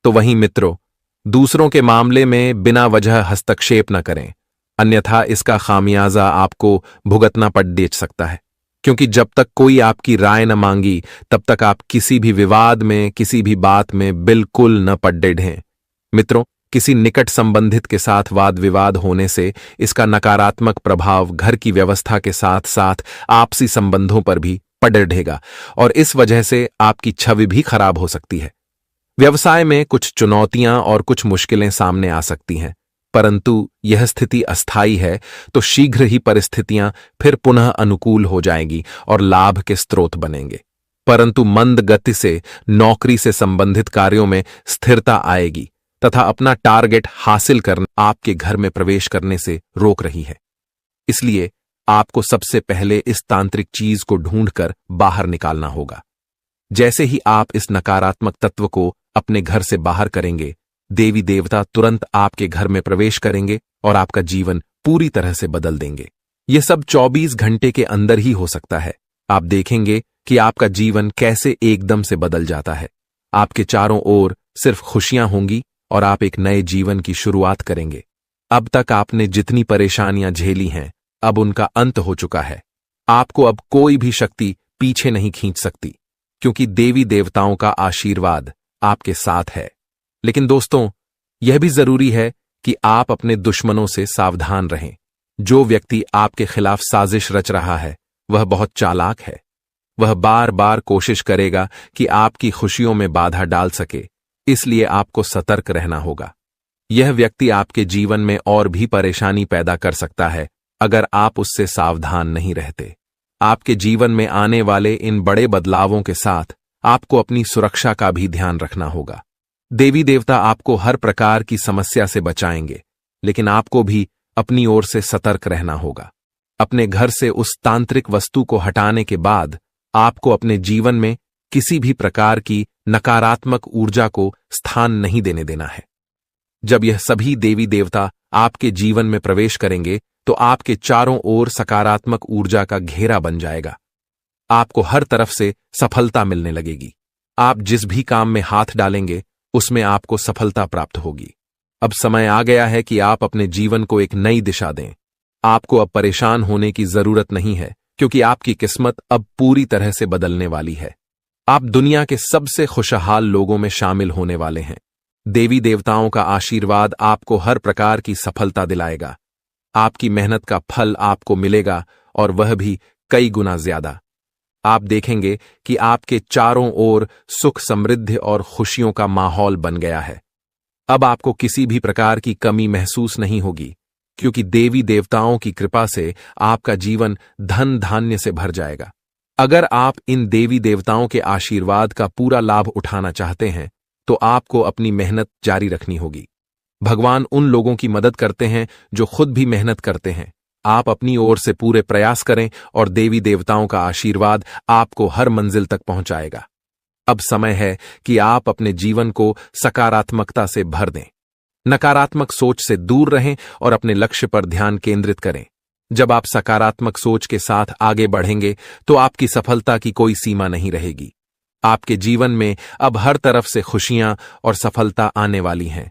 तो वहीं मित्रों, दूसरों के मामले में बिना वजह हस्तक्षेप न करें, अन्यथा इसका खामियाजा आपको भुगतना पड़ सकता है। क्योंकि जब तक कोई आपकी राय न मांगी तब तक आप किसी भी विवाद में, किसी भी बात में बिल्कुल न पड्डे ढें। मित्रों, किसी निकट संबंधित के साथ वाद विवाद होने से इसका नकारात्मक प्रभाव घर की व्यवस्था के साथ साथ आपसी संबंधों पर भी पड़ ढेगा और इस वजह से आपकी छवि भी खराब हो सकती है। व्यवसाय में कुछ चुनौतियां और कुछ मुश्किलें सामने आ सकती हैं, परंतु यह स्थिति अस्थायी है तो शीघ्र ही परिस्थितियां फिर पुनः अनुकूल हो जाएंगी और लाभ के स्रोत बनेंगे। परंतु मंद गति से नौकरी से संबंधित कार्यों में स्थिरता आएगी तथा अपना टारगेट हासिल करना आपके घर में प्रवेश करने से रोक रही है। इसलिए आपको सबसे पहले इस तांत्रिक चीज को ढूंढकर बाहर निकालना होगा। जैसे ही आप इस नकारात्मक तत्व को अपने घर से बाहर करेंगे, देवी देवता तुरंत आपके घर में प्रवेश करेंगे और आपका जीवन पूरी तरह से बदल देंगे। यह सब 24 घंटे के अंदर ही हो सकता है। आप देखेंगे कि आपका जीवन कैसे एकदम से बदल जाता है। आपके चारों ओर सिर्फ खुशियां होंगी और आप एक नए जीवन की शुरुआत करेंगे। अब तक आपने जितनी परेशानियां झेली हैं, अब उनका अंत हो चुका है। आपको अब कोई भी शक्ति पीछे नहीं खींच सकती, क्योंकि देवी देवताओं का आशीर्वाद आपके साथ है। लेकिन दोस्तों, यह भी जरूरी है कि आप अपने दुश्मनों से सावधान रहें। जो व्यक्ति आपके खिलाफ साजिश रच रहा है वह बहुत चालाक है। वह बार बार कोशिश करेगा कि आपकी खुशियों में बाधा डाल सके, इसलिए आपको सतर्क रहना होगा। यह व्यक्ति आपके जीवन में और भी परेशानी पैदा कर सकता है अगर आप उससे सावधान नहीं रहते। आपके जीवन में आने वाले इन बड़े बदलावों के साथ आपको अपनी सुरक्षा का भी ध्यान रखना होगा। देवी देवता आपको हर प्रकार की समस्या से बचाएंगे, लेकिन आपको भी अपनी ओर से सतर्क रहना होगा। अपने घर से उस तांत्रिक वस्तु को हटाने के बाद आपको अपने जीवन में किसी भी प्रकार की नकारात्मक ऊर्जा को स्थान नहीं देने देना है। जब यह सभी देवी देवता आपके जीवन में प्रवेश करेंगे तो आपके चारों ओर सकारात्मक ऊर्जा का घेरा बन जाएगा। आपको हर तरफ से सफलता मिलने लगेगी। आप जिस भी काम में हाथ डालेंगे उसमें आपको सफलता प्राप्त होगी। अब समय आ गया है कि आप अपने जीवन को एक नई दिशा दें। आपको अब परेशान होने की जरूरत नहीं है, क्योंकि आपकी किस्मत अब पूरी तरह से बदलने वाली है। आप दुनिया के सबसे खुशहाल लोगों में शामिल होने वाले हैं। देवी देवताओं का आशीर्वाद आपको हर प्रकार की सफलता दिलाएगा। आपकी मेहनत का फल आपको मिलेगा और वह भी कई गुना ज्यादा। आप देखेंगे कि आपके चारों ओर सुख, समृद्धि और खुशियों का माहौल बन गया है। अब आपको किसी भी प्रकार की कमी महसूस नहीं होगी, क्योंकि देवी देवताओं की कृपा से आपका जीवन धन धान्य से भर जाएगा। अगर आप इन देवी देवताओं के आशीर्वाद का पूरा लाभ उठाना चाहते हैं तो आपको अपनी मेहनत जारी रखनी होगी। भगवान उन लोगों की मदद करते हैं जो खुद भी मेहनत करते हैं। आप अपनी ओर से पूरे प्रयास करें और देवी देवताओं का आशीर्वाद आपको हर मंजिल तक पहुंचाएगा। अब समय है कि आप अपने जीवन को सकारात्मकता से भर दें। नकारात्मक सोच से दूर रहें और अपने लक्ष्य पर ध्यान केंद्रित करें। जब आप सकारात्मक सोच के साथ आगे बढ़ेंगे तो आपकी सफलता की कोई सीमा नहीं रहेगी। आपके जीवन में अब हर तरफ से खुशियां और सफलता आने वाली हैं।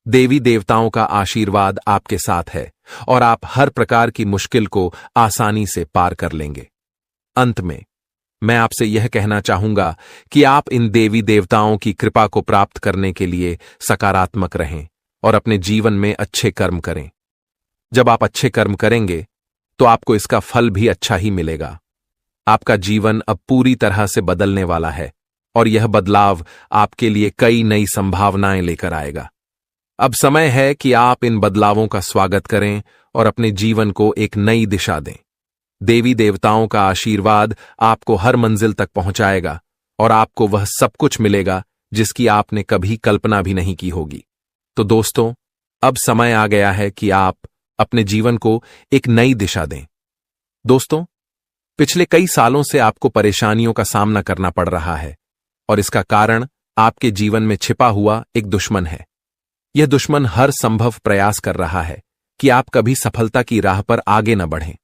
देवी देवताओं का आशीर्वाद आपके साथ है और आप हर प्रकार की मुश्किल को आसानी से पार कर लेंगे। अंत में मैं आपसे यह कहना चाहूंगा कि आप इन देवी देवताओं की कृपा को प्राप्त करने के लिए सकारात्मक रहें और अपने जीवन में अच्छे कर्म करें। जब आप अच्छे कर्म करेंगे तो आपको इसका फल भी अच्छा ही मिलेगा। आपका जीवन अब पूरी तरह से बदलने वाला है और यह बदलाव आपके लिए कई नई संभावनाएं लेकर आएगा। अब समय है कि आप इन बदलावों का स्वागत करें और अपने जीवन को एक नई दिशा दें। देवी देवताओं का आशीर्वाद आपको हर मंजिल तक पहुंचाएगा और आपको वह सब कुछ मिलेगा जिसकी आपने कभी कल्पना भी नहीं की होगी। तो दोस्तों, अब समय आ गया है कि आप अपने जीवन को एक नई दिशा दें। दोस्तों, पिछले कई सालों से आपको परेशानियों का सामना करना पड़ रहा है और इसका कारण आपके जीवन में छिपा हुआ एक दुश्मन है। यह दुश्मन हर संभव प्रयास कर रहा है कि आप कभी सफलता की राह पर आगे न बढ़ें।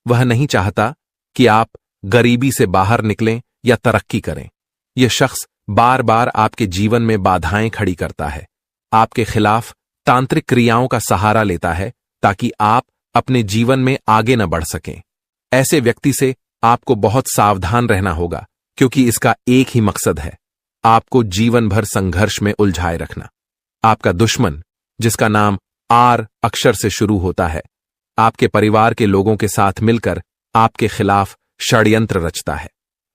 वह नहीं चाहता कि आप गरीबी से बाहर निकलें या तरक्की करें। यह शख्स बार बार आपके जीवन में बाधाएं खड़ी करता है, आपके खिलाफ तांत्रिक क्रियाओं का सहारा लेता है ताकि आप अपने जीवन में आगे न बढ़ सकें। ऐसे व्यक्ति से आपको बहुत सावधान रहना होगा, क्योंकि इसका एक ही मकसद है, आपको जीवन भर संघर्ष में उलझाए रखना। आपका दुश्मन, जिसका नाम आर अक्षर से शुरू होता है, आपके परिवार के लोगों के साथ मिलकर आपके खिलाफ षड्यंत्र रचता है।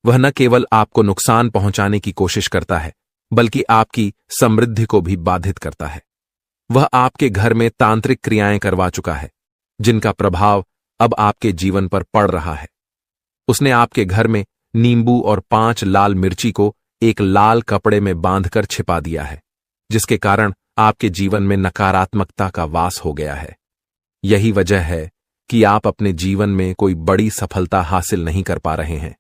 वह न केवल आपको नुकसान पहुंचाने की कोशिश करता है, बल्कि आपकी समृद्धि को भी बाधित करता है। वह आपके घर में तांत्रिक क्रियाएं करवा चुका है, जिनका प्रभाव अब आपके जीवन पर पड़ रहा है। उसने आपके घर में नींबू और 5 लाल मिर्ची को एक लाल कपड़े में बांधकर छिपा दिया है, जिसके कारण आपके जीवन में नकारात्मकता का वास हो गया है। यही वजह है कि आप अपने जीवन में कोई बड़ी सफलता हासिल नहीं कर पा रहे हैं।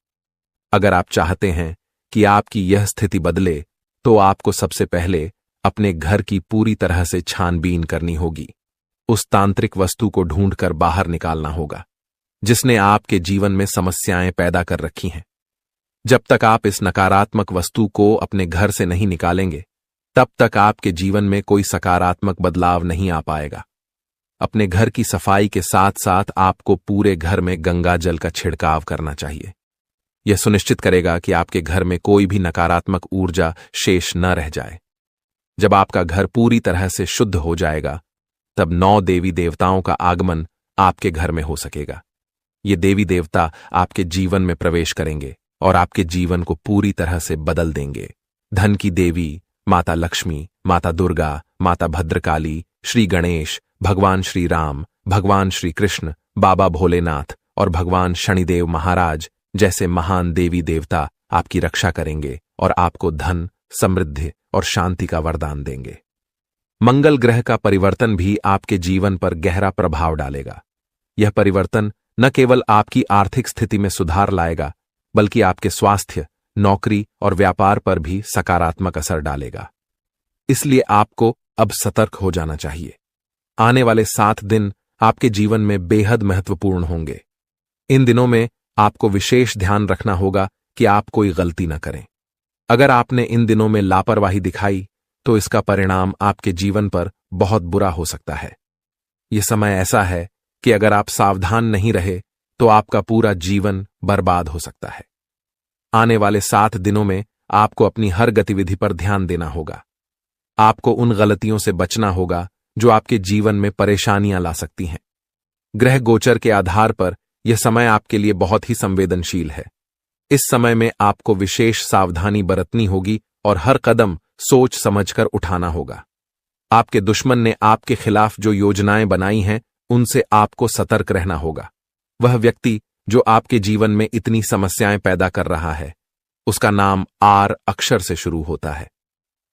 अगर आप चाहते हैं कि आपकी यह स्थिति बदले, तो आपको सबसे पहले अपने घर की पूरी तरह से छानबीन करनी होगी। उस तांत्रिक वस्तु को ढूंढकर बाहर निकालना होगा, जिसने आपके जीवन में समस्याएं पैदा कर रखी हैं। जब तक आप इस नकारात्मक वस्तु को अपने घर से नहीं निकालेंगे, तब तक आपके जीवन में कोई सकारात्मक बदलाव नहीं आ पाएगा। अपने घर की सफाई के साथ साथ आपको पूरे घर में गंगा जल का छिड़काव करना चाहिए। यह सुनिश्चित करेगा कि आपके घर में कोई भी नकारात्मक ऊर्जा शेष न रह जाए। जब आपका घर पूरी तरह से शुद्ध हो जाएगा, तब 9 देवी देवताओं का आगमन आपके घर में हो सकेगा। ये देवी देवता आपके जीवन में प्रवेश करेंगे और आपके जीवन को पूरी तरह से बदल देंगे। धन की देवी माता लक्ष्मी, माता दुर्गा, माता भद्रकाली, श्री गणेश, भगवान श्री राम, भगवान श्री कृष्ण, बाबा भोलेनाथ और भगवान शनिदेव महाराज जैसे महान देवी देवता आपकी रक्षा करेंगे और आपको धन, समृद्धि और शांति का वरदान देंगे। मंगल ग्रह का परिवर्तन भी आपके जीवन पर गहरा प्रभाव डालेगा। यह परिवर्तन न केवल आपकी आर्थिक स्थिति में सुधार लाएगा, बल्कि आपके स्वास्थ्य, नौकरी और व्यापार पर भी सकारात्मक असर डालेगा। इसलिए आपको अब सतर्क हो जाना चाहिए। आने वाले 7 दिन आपके जीवन में बेहद महत्वपूर्ण होंगे। इन दिनों में आपको विशेष ध्यान रखना होगा कि आप कोई गलती न करें। अगर आपने इन दिनों में लापरवाही दिखाई, तो इसका परिणाम आपके जीवन पर बहुत बुरा हो सकता है। यह समय ऐसा है कि अगर आप सावधान नहीं रहे, तो आपका पूरा जीवन बर्बाद हो सकता है। आने वाले 7 दिनों में आपको अपनी हर गतिविधि पर ध्यान देना होगा। आपको उन गलतियों से बचना होगा जो आपके जीवन में परेशानियां ला सकती हैं। ग्रह गोचर के आधार पर यह समय आपके लिए बहुत ही संवेदनशील है। इस समय में आपको विशेष सावधानी बरतनी होगी और हर कदम सोच समझकर उठाना होगा। आपके दुश्मन ने आपके खिलाफ जो योजनाएं बनाई हैं, उनसे आपको सतर्क रहना होगा। वह व्यक्ति जो आपके जीवन में इतनी समस्याएं पैदा कर रहा है, उसका नाम आर अक्षर से शुरू होता है।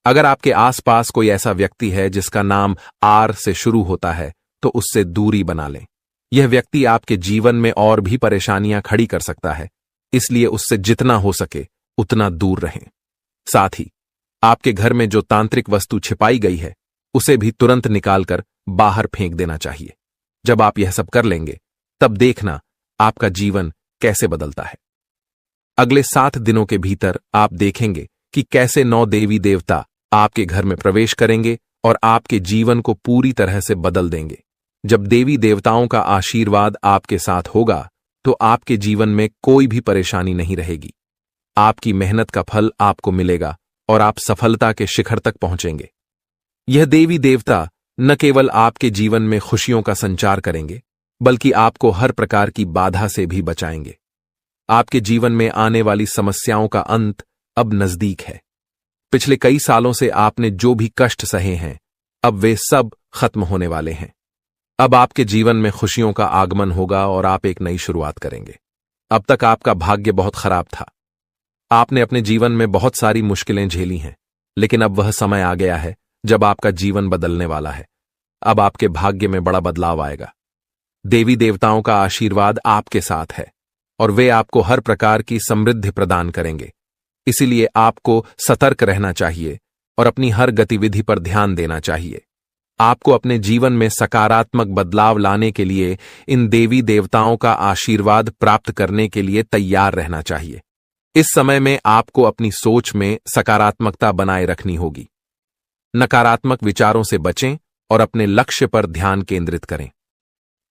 अगर आपके आसपास कोई ऐसा व्यक्ति है जिसका नाम आर से शुरू होता है, तो उससे दूरी बना लें। यह व्यक्ति आपके जीवन में और भी परेशानियां खड़ी कर सकता है, इसलिए उससे जितना हो सके उतना दूर रहें। साथ ही आपके घर में जो तांत्रिक वस्तु छिपाई गई है, उसे भी तुरंत निकालकर बाहर फेंक देना चाहिए। जब आप यह सब कर लेंगे, तब देखना आपका जीवन कैसे बदलता है। अगले 7 दिनों के भीतर आप देखेंगे कि कैसे 9 देवी देवता आपके घर में प्रवेश करेंगे और आपके जीवन को पूरी तरह से बदल देंगे। जब देवी देवताओं का आशीर्वाद आपके साथ होगा, तो आपके जीवन में कोई भी परेशानी नहीं रहेगी। आपकी मेहनत का फल आपको मिलेगा और आप सफलता के शिखर तक पहुंचेंगे। यह देवी देवता न केवल आपके जीवन में खुशियों का संचार करेंगे, बल्कि आपको हर प्रकार की बाधा से भी बचाएंगे। आपके जीवन में आने वाली समस्याओं का अंत अब नजदीक है। पिछले कई सालों से आपने जो भी कष्ट सहे हैं, अब वे सब खत्म होने वाले हैं। अब आपके जीवन में खुशियों का आगमन होगा और आप एक नई शुरुआत करेंगे। अब तक आपका भाग्य बहुत खराब था। आपने अपने जीवन में बहुत सारी मुश्किलें झेली हैं, लेकिन अब वह समय आ गया है जब आपका जीवन बदलने वाला है। अब आपके भाग्य में बड़ा बदलाव आएगा। देवी देवताओं का आशीर्वाद आपके साथ है और वे आपको हर प्रकार की समृद्धि प्रदान करेंगे। इसीलिए आपको सतर्क रहना चाहिए और अपनी हर गतिविधि पर ध्यान देना चाहिए। आपको अपने जीवन में सकारात्मक बदलाव लाने के लिए इन देवी देवताओं का आशीर्वाद प्राप्त करने के लिए तैयार रहना चाहिए। इस समय में आपको अपनी सोच में सकारात्मकता बनाए रखनी होगी। नकारात्मक विचारों से बचें और अपने लक्ष्य पर ध्यान केंद्रित करें।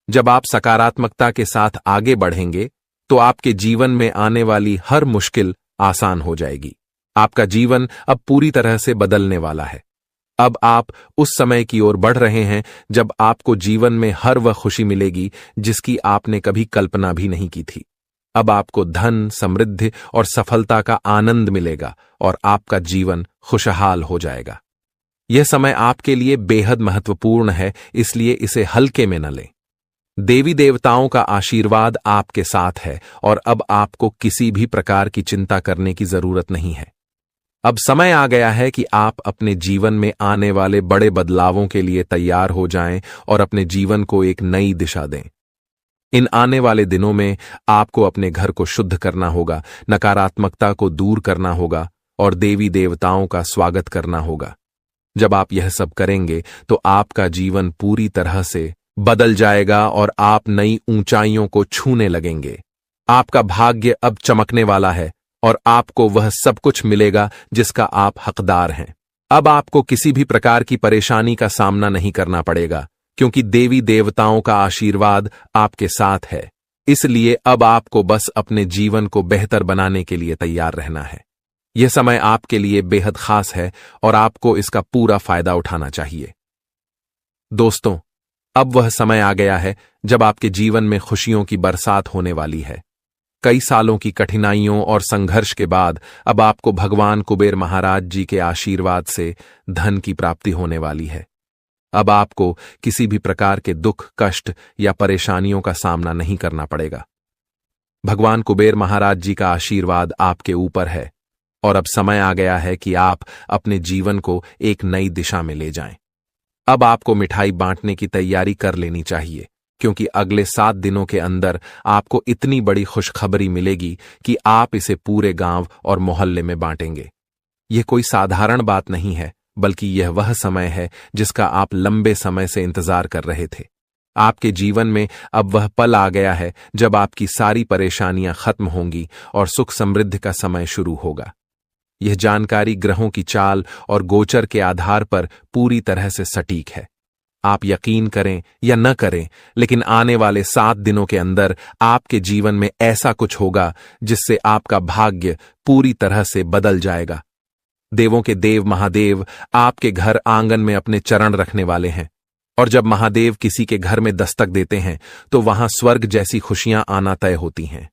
जब आप सकारात्मकता के साथ आगे बढ़ेंगे तो आपके जीवन में आने वाली हर मुश्किल आसान हो जाएगी। आपका जीवन अब पूरी तरह से बदलने वाला है। अब आप उस समय की ओर बढ़ रहे हैं जब आपको जीवन में हर वह खुशी मिलेगी जिसकी आपने कभी कल्पना भी नहीं की थी। अब आपको धन, समृद्धि और सफलता का आनंद मिलेगा और आपका जीवन खुशहाल हो जाएगा। यह समय आपके लिए बेहद महत्वपूर्ण है, इसलिए इसे हल्के में न लें। देवी देवताओं का आशीर्वाद आपके साथ है और अब आपको किसी भी प्रकार की चिंता करने की जरूरत नहीं है। अब समय आ गया है कि आप अपने जीवन में आने वाले बड़े बदलावों के लिए तैयार हो जाएं और अपने जीवन को एक नई दिशा दें। इन आने वाले दिनों में आपको अपने घर को शुद्ध करना होगा, नकारात्मकता को दूर करना होगा और देवी देवताओं का स्वागत करना होगा। जब आप यह सब करेंगे तो आपका जीवन पूरी तरह से बदल जाएगा और आप नई ऊंचाइयों को छूने लगेंगे। आपका भाग्य अब चमकने वाला है और आपको वह सब कुछ मिलेगा जिसका आप हकदार हैं। अब आपको किसी भी प्रकार की परेशानी का सामना नहीं करना पड़ेगा, क्योंकि देवी देवताओं का आशीर्वाद आपके साथ है। इसलिए अब आपको बस अपने जीवन को बेहतर बनाने के लिए तैयार रहना है। यह समय आपके लिए बेहद खास है और आपको इसका पूरा फायदा उठाना चाहिए। दोस्तों, अब वह समय आ गया है जब आपके जीवन में खुशियों की बरसात होने वाली है। कई सालों की कठिनाइयों और संघर्ष के बाद अब आपको भगवान कुबेर महाराज जी के आशीर्वाद से धन की प्राप्ति होने वाली है। अब आपको किसी भी प्रकार के दुख, कष्ट या परेशानियों का सामना नहीं करना पड़ेगा। भगवान कुबेर महाराज जी का आशीर्वाद आपके ऊपर है और अब समय आ गया है कि आप अपने जीवन को एक नई दिशा में ले जाएं। अब आपको मिठाई बांटने की तैयारी कर लेनी चाहिए, क्योंकि अगले 7 दिनों के अंदर आपको इतनी बड़ी खुशखबरी मिलेगी कि आप इसे पूरे गांव और मोहल्ले में बांटेंगे। यह कोई साधारण बात नहीं है, बल्कि यह वह समय है जिसका आप लंबे समय से इंतजार कर रहे थे। आपके जीवन में अब वह पल आ गया है जब आपकी सारी परेशानियां खत्म होंगी और सुख समृद्धि का समय शुरू होगा। यह जानकारी ग्रहों की चाल और गोचर के आधार पर पूरी तरह से सटीक है। आप यकीन करें या न करें, लेकिन आने वाले 7 दिनों के अंदर आपके जीवन में ऐसा कुछ होगा जिससे आपका भाग्य पूरी तरह से बदल जाएगा। देवों के देव महादेव आपके घर आंगन में अपने चरण रखने वाले हैं, और जब महादेव किसी के घर में दस्तक देते हैं तो वहां स्वर्ग जैसी खुशियां आना तय होती हैं।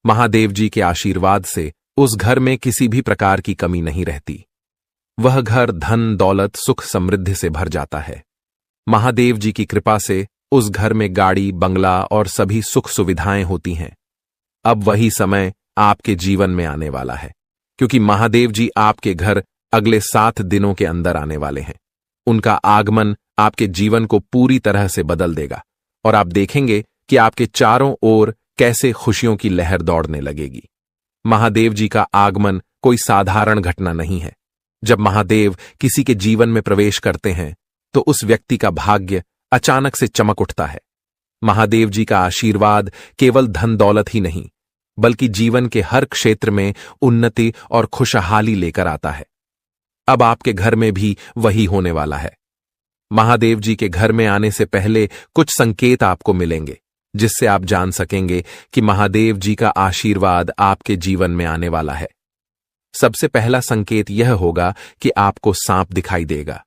महादेव जी के आशीर्वाद से उस घर में किसी भी प्रकार की कमी नहीं रहती। वह घर धन, दौलत, सुख, समृद्धि से भर जाता है। महादेव जी की कृपा से उस घर में गाड़ी, बंगला और सभी सुख सुविधाएं होती हैं। अब वही समय आपके जीवन में आने वाला है, क्योंकि महादेव जी आपके घर अगले 7 दिनों के अंदर आने वाले हैं। उनका आगमन आपके जीवन को पूरी तरह से बदल देगा और आप देखेंगे कि आपके चारों ओर कैसे खुशियों की लहर दौड़ने लगेगी। महादेव जी का आगमन कोई साधारण घटना नहीं है। जब महादेव किसी के जीवन में प्रवेश करते हैं तो उस व्यक्ति का भाग्य अचानक से चमक उठता है। महादेव जी का आशीर्वाद केवल धन दौलत ही नहीं, बल्कि जीवन के हर क्षेत्र में उन्नति और खुशहाली लेकर आता है। अब आपके घर में भी वही होने वाला है। महादेव जी के घर में आने से पहले कुछ संकेत आपको मिलेंगे, जिससे आप जान सकेंगे कि महादेव जी का आशीर्वाद आपके जीवन में आने वाला है। सबसे पहला संकेत यह होगा कि आपको सांप दिखाई देगा।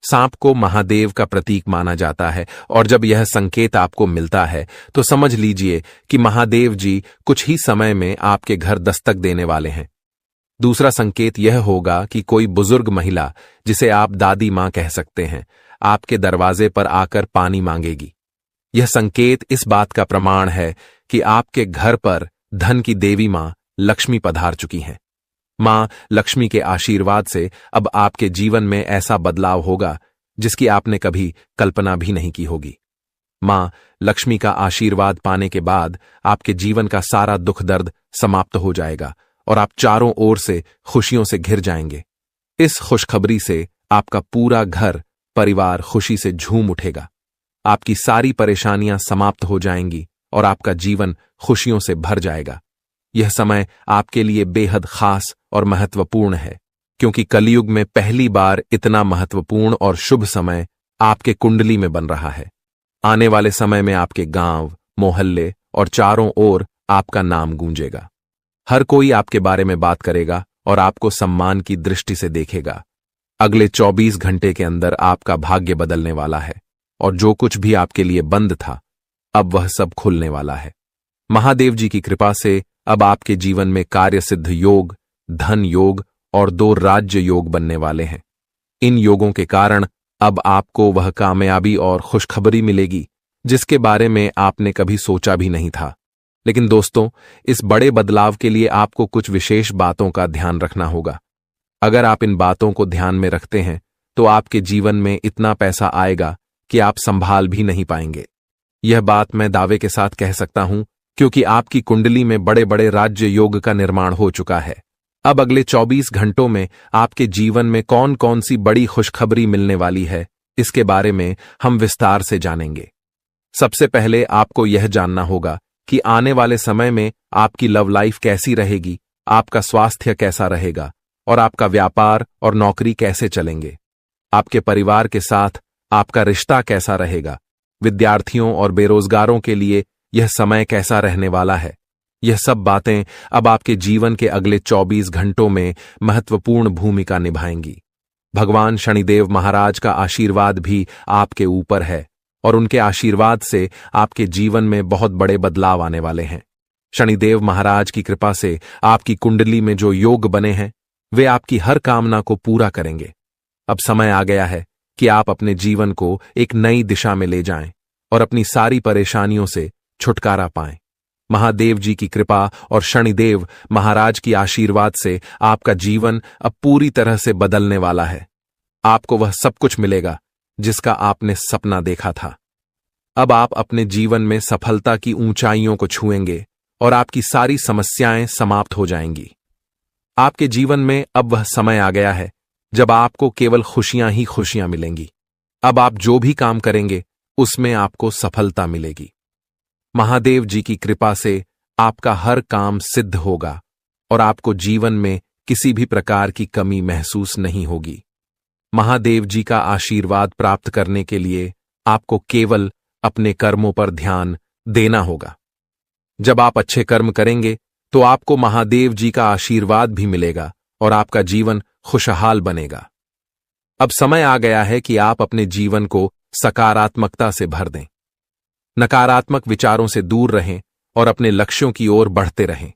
सांप को महादेव का प्रतीक माना जाता है, और जब यह संकेत आपको मिलता है तो समझ लीजिए कि महादेव जी कुछ ही समय में आपके घर दस्तक देने वाले हैं। दूसरा संकेत यह होगा कि कोई बुजुर्ग महिला, जिसे आप दादी मां कह सकते हैं, आपके दरवाजे पर आकर पानी मांगेगी। यह संकेत इस बात का प्रमाण है कि आपके घर पर धन की देवी मां लक्ष्मी पधार चुकी हैं। मां लक्ष्मी के आशीर्वाद से अब आपके जीवन में ऐसा बदलाव होगा जिसकी आपने कभी कल्पना भी नहीं की होगी। मां लक्ष्मी का आशीर्वाद पाने के बाद आपके जीवन का सारा दुख दर्द समाप्त हो जाएगा और आप चारों ओर से खुशियों से घिर जाएंगे। इस खुशखबरी से आपका पूरा घर परिवार खुशी से झूम उठेगा। आपकी सारी परेशानियां समाप्त हो जाएंगी और आपका जीवन खुशियों से भर जाएगा। यह समय आपके लिए बेहद खास और महत्वपूर्ण है, क्योंकि कलयुग में पहली बार इतना महत्वपूर्ण और शुभ समय आपके कुंडली में बन रहा है। आने वाले समय में आपके गांव, मोहल्ले और चारों ओर आपका नाम गूंजेगा। हर कोई आपके बारे में बात करेगा और आपको सम्मान की दृष्टि से देखेगा। अगले 24 घंटे के अंदर आपका भाग्य बदलने वाला है और जो कुछ भी आपके लिए बंद था, अब वह सब खुलने वाला है। महादेव जी की कृपा से अब आपके जीवन में कार्य सिद्ध योग, धन योग और 2 राज्य योग बनने वाले हैं। इन योगों के कारण अब आपको वह कामयाबी और खुशखबरी मिलेगी जिसके बारे में आपने कभी सोचा भी नहीं था। लेकिन दोस्तों, इस बड़े बदलाव के लिए आपको कुछ विशेष बातों का ध्यान रखना होगा। अगर आप इन बातों को ध्यान में रखते हैं तो आपके जीवन में इतना पैसा आएगा कि आप संभाल भी नहीं पाएंगे। यह बात मैं दावे के साथ कह सकता हूं, क्योंकि आपकी कुंडली में बड़े बड़े राज्य योग का निर्माण हो चुका है। अब अगले 24 घंटों में आपके जीवन में कौन कौन सी बड़ी खुशखबरी मिलने वाली है, इसके बारे में हम विस्तार से जानेंगे। सबसे पहले आपको यह जानना होगा कि आने वाले समय में आपकी लव लाइफ कैसी रहेगी, आपका स्वास्थ्य कैसा रहेगा और आपका व्यापार और नौकरी कैसे चलेंगे। आपके परिवार के साथ आपका रिश्ता कैसा रहेगा। विद्यार्थियों और बेरोजगारों के लिए यह समय कैसा रहने वाला है। यह सब बातें अब आपके जीवन के अगले 24 घंटों में महत्वपूर्ण भूमिका निभाएंगी। भगवान शनिदेव महाराज का आशीर्वाद भी आपके ऊपर है और उनके आशीर्वाद से आपके जीवन में बहुत बड़े बदलाव आने वाले हैं। शनिदेव महाराज की कृपा से आपकी कुंडली में जो योग बने हैं वे आपकी हर कामना को पूरा करेंगे। अब समय आ गया है कि आप अपने जीवन को एक नई दिशा में ले जाएं और अपनी सारी परेशानियों से छुटकारा पाएं। महादेव जी की कृपा और शनिदेव महाराज की आशीर्वाद से आपका जीवन अब पूरी तरह से बदलने वाला है। आपको वह सब कुछ मिलेगा जिसका आपने सपना देखा था। अब आप अपने जीवन में सफलता की ऊंचाइयों को छुएंगे और आपकी सारी समस्याएं समाप्त हो जाएंगी। आपके जीवन में अब वह समय आ गया है जब आपको केवल खुशियां ही खुशियां मिलेंगी। अब आप जो भी काम करेंगे उसमें आपको सफलता मिलेगी। महादेव जी की कृपा से आपका हर काम सिद्ध होगा और आपको जीवन में किसी भी प्रकार की कमी महसूस नहीं होगी। महादेव जी का आशीर्वाद प्राप्त करने के लिए आपको केवल अपने कर्मों पर ध्यान देना होगा। जब आप अच्छे कर्म करेंगे तो आपको महादेव जी का आशीर्वाद भी मिलेगा और आपका जीवन खुशहाल बनेगा। अब समय आ गया है कि आप अपने जीवन को सकारात्मकता से भर दें। नकारात्मक विचारों से दूर रहें और अपने लक्ष्यों की ओर बढ़ते रहें।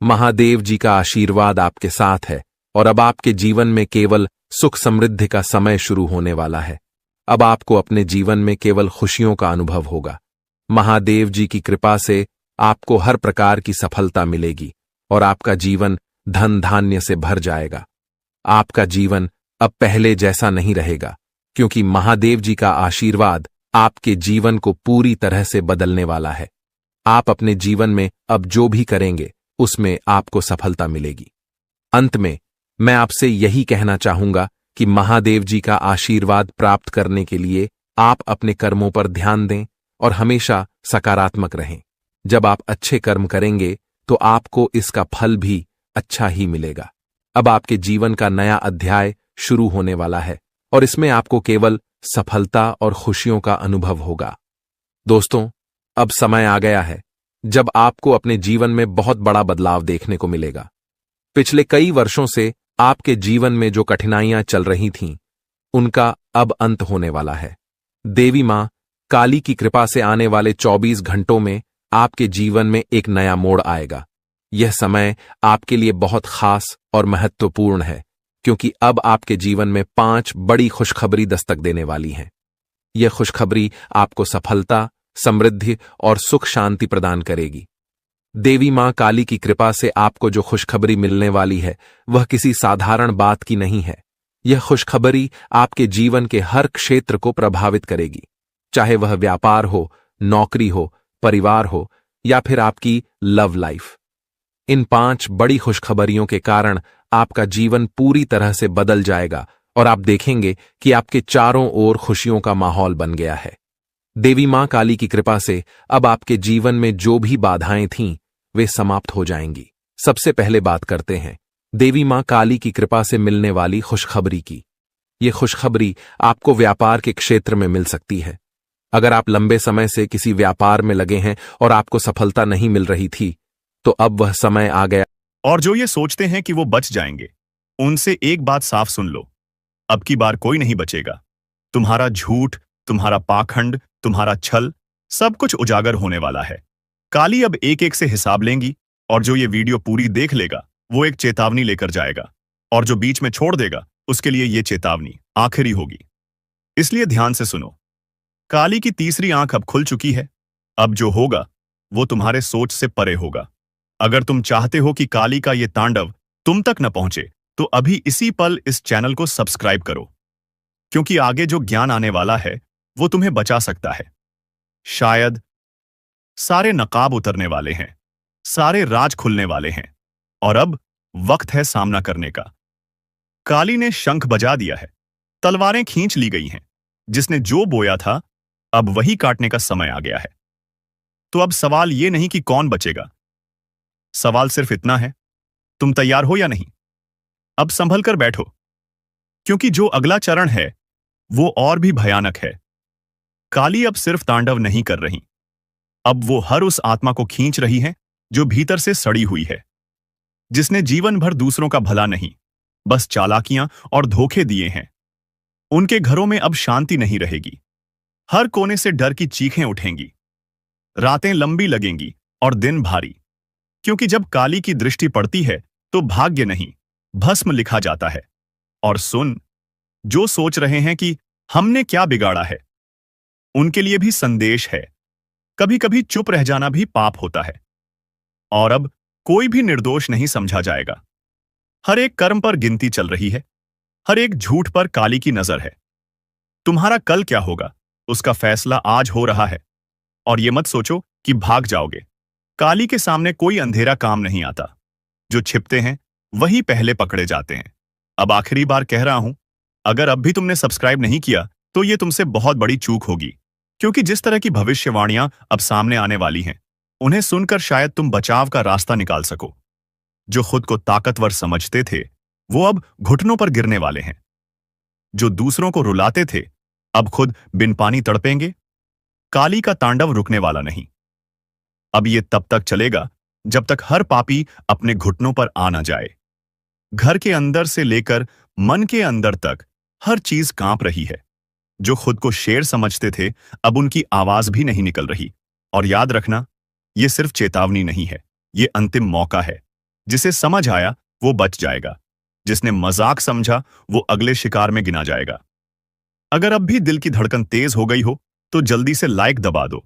महादेव जी का आशीर्वाद आपके साथ है और अब आपके जीवन में केवल सुख समृद्धि का समय शुरू होने वाला है। अब आपको अपने जीवन में केवल खुशियों का अनुभव होगा। महादेव जी की कृपा से आपको हर प्रकार की सफलता मिलेगी और आपका जीवन धन धान्य से भर जाएगा। आपका जीवन अब पहले जैसा नहीं रहेगा, क्योंकि महादेव जी का आशीर्वाद आपके जीवन को पूरी तरह से बदलने वाला है। आप अपने जीवन में अब जो भी करेंगे उसमें आपको सफलता मिलेगी। अंत में मैं आपसे यही कहना चाहूंगा कि महादेव जी का आशीर्वाद प्राप्त करने के लिए आप अपने कर्मों पर ध्यान दें और हमेशा सकारात्मक रहें। जब आप अच्छे कर्म करेंगे तो आपको इसका फल भी अच्छा ही मिलेगा। अब आपके जीवन का नया अध्याय शुरू होने वाला है और इसमें आपको केवल सफलता और खुशियों का अनुभव होगा। दोस्तों, अब समय आ गया है जब आपको अपने जीवन में बहुत बड़ा बदलाव देखने को मिलेगा। पिछले कई वर्षों से आपके जीवन में जो कठिनाइयां चल रही थीं, उनका अब अंत होने वाला है। देवी मां काली की कृपा से आने वाले 24 घंटों में आपके जीवन में एक नया मोड़ आएगा। यह समय आपके लिए बहुत खास और महत्वपूर्ण है, क्योंकि अब आपके जीवन में 5 बड़ी खुशखबरी दस्तक देने वाली हैं। यह खुशखबरी आपको सफलता, समृद्धि और सुख शांति प्रदान करेगी। देवी मां काली की कृपा से आपको जो खुशखबरी मिलने वाली है वह किसी साधारण बात की नहीं है। यह खुशखबरी आपके जीवन के हर क्षेत्र को प्रभावित करेगी, चाहे वह व्यापार हो, नौकरी हो, परिवार हो या फिर आपकी लव लाइफ। इन 5 बड़ी खुशखबरियों के कारण आपका जीवन पूरी तरह से बदल जाएगा और आप देखेंगे कि आपके चारों ओर खुशियों का माहौल बन गया है। देवी मां काली की कृपा से अब आपके जीवन में जो भी बाधाएं थीं, वे समाप्त हो जाएंगी। सबसे पहले बात करते हैं देवी मां काली की कृपा से मिलने वाली खुशखबरी की। ये खुशखबरी आपको व्यापार के क्षेत्र में मिल सकती है। अगर आप लंबे समय से किसी व्यापार में लगे हैं और आपको सफलता नहीं मिल रही थी, तो अब वह समय आ गया। और जो ये सोचते हैं कि वो बच जाएंगे, उनसे एक बात साफ सुन लो, अब की बार कोई नहीं बचेगा। तुम्हारा झूठ, तुम्हारा पाखंड, तुम्हारा छल, सब कुछ उजागर होने वाला है। काली अब एक एक से हिसाब लेंगी और जो ये वीडियो पूरी देख लेगा वो एक चेतावनी लेकर जाएगा, और जो बीच में छोड़ देगा उसके लिए ये चेतावनी आखिरी होगी। इसलिए ध्यान से सुनो। काली की तीसरी आंख अब खुल चुकी है। अब जो होगा वो तुम्हारे सोच से परे होगा। अगर तुम चाहते हो कि काली का ये तांडव तुम तक न पहुंचे, तो अभी इसी पल इस चैनल को सब्सक्राइब करो, क्योंकि आगे जो ज्ञान आने वाला है वो तुम्हें बचा सकता है। शायद सारे नकाब उतरने वाले हैं, सारे राज खुलने वाले हैं, और अब वक्त है सामना करने का। काली ने शंख बजा दिया है, तलवारें खींच ली गई हैं। जिसने जो बोया था, अब वही काटने का समय आ गया है। तो अब सवाल ये नहीं कि कौन बचेगा, सवाल सिर्फ इतना है, तुम तैयार हो या नहीं? अब संभल कर बैठो, क्योंकि जो अगला चरण है वो और भी भयानक है। काली अब सिर्फ तांडव नहीं कर रही, अब वो हर उस आत्मा को खींच रही है जो भीतर से सड़ी हुई है, जिसने जीवन भर दूसरों का भला नहीं, बस चालाकियां और धोखे दिए हैं। उनके घरों में अब शांति नहीं रहेगी। हर कोने से डर की चीखें उठेंगी, रातें लंबी लगेंगी और दिन भारी, क्योंकि जब काली की दृष्टि पड़ती है तो भाग्य नहीं, भस्म लिखा जाता है। और सुन, जो सोच रहे हैं कि हमने क्या बिगाड़ा है, उनके लिए भी संदेश है। कभी कभी चुप रह जाना भी पाप होता है, और अब कोई भी निर्दोष नहीं समझा जाएगा। हर एक कर्म पर गिनती चल रही है, हर एक झूठ पर काली की नजर है। तुम्हारा कल क्या होगा, उसका फैसला आज हो रहा है। और ये मत सोचो कि भाग जाओगे। काली के सामने कोई अंधेरा काम नहीं आता। जो छिपते हैं वही पहले पकड़े जाते हैं। अब आखिरी बार कह रहा हूं, अगर अब भी तुमने सब्सक्राइब नहीं किया तो ये तुमसे बहुत बड़ी चूक होगी, क्योंकि जिस तरह की भविष्यवाणियां अब सामने आने वाली हैं, उन्हें सुनकर शायद तुम बचाव का रास्ता निकाल सको। जो खुद को ताकतवर समझते थे, वो अब घुटनों पर गिरने वाले हैं। जो दूसरों को रुलाते थे, अब खुद बिन पानी तड़पेंगे। काली का तांडव रुकने वाला नहीं। अब ये तब तक चलेगा जब तक हर पापी अपने घुटनों पर आ न जाए। घर के अंदर से लेकर मन के अंदर तक हर चीज कांप रही है। जो खुद को शेर समझते थे, अब उनकी आवाज भी नहीं निकल रही। और याद रखना, ये सिर्फ चेतावनी नहीं है, ये अंतिम मौका है। जिसे समझ आया वो बच जाएगा, जिसने मजाक समझा वो अगले शिकार में गिना जाएगा। अगर अब भी दिल की धड़कन तेज हो गई हो तो जल्दी से लाइक दबा दो,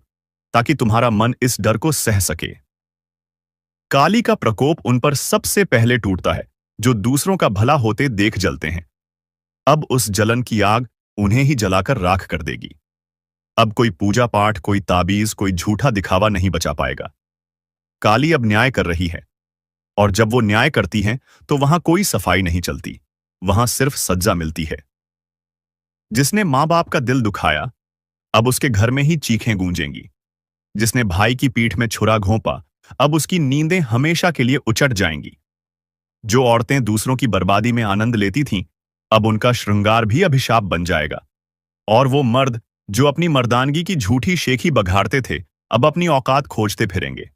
ताकि तुम्हारा मन इस डर को सह सके। काली का प्रकोप उन पर सबसे पहले टूटता है जो दूसरों का भला होते देख जलते हैं। अब उस जलन की आग उन्हें ही जलाकर राख कर देगी। अब कोई पूजा पाठ, कोई ताबीज, कोई झूठा दिखावा नहीं बचा पाएगा। काली अब न्याय कर रही है, और जब वो न्याय करती हैं तो वहां कोई सफाई नहीं चलती, वहां सिर्फ सज्जा मिलती है। जिसने मां बाप का दिल दुखाया, अब उसके घर में ही चीखें गूंजेंगी। जिसने भाई की पीठ में छुरा घोंपा, अब उसकी नींदें हमेशा के लिए उचट जाएंगी। जो औरतें दूसरों की बर्बादी में आनंद लेती थीं, अब उनका श्रृंगार भी अभिशाप बन जाएगा। और वो मर्द जो अपनी मर्दानगी की झूठी शेखी बघाड़ते थे, अब अपनी औकात खोजते फिरेंगे।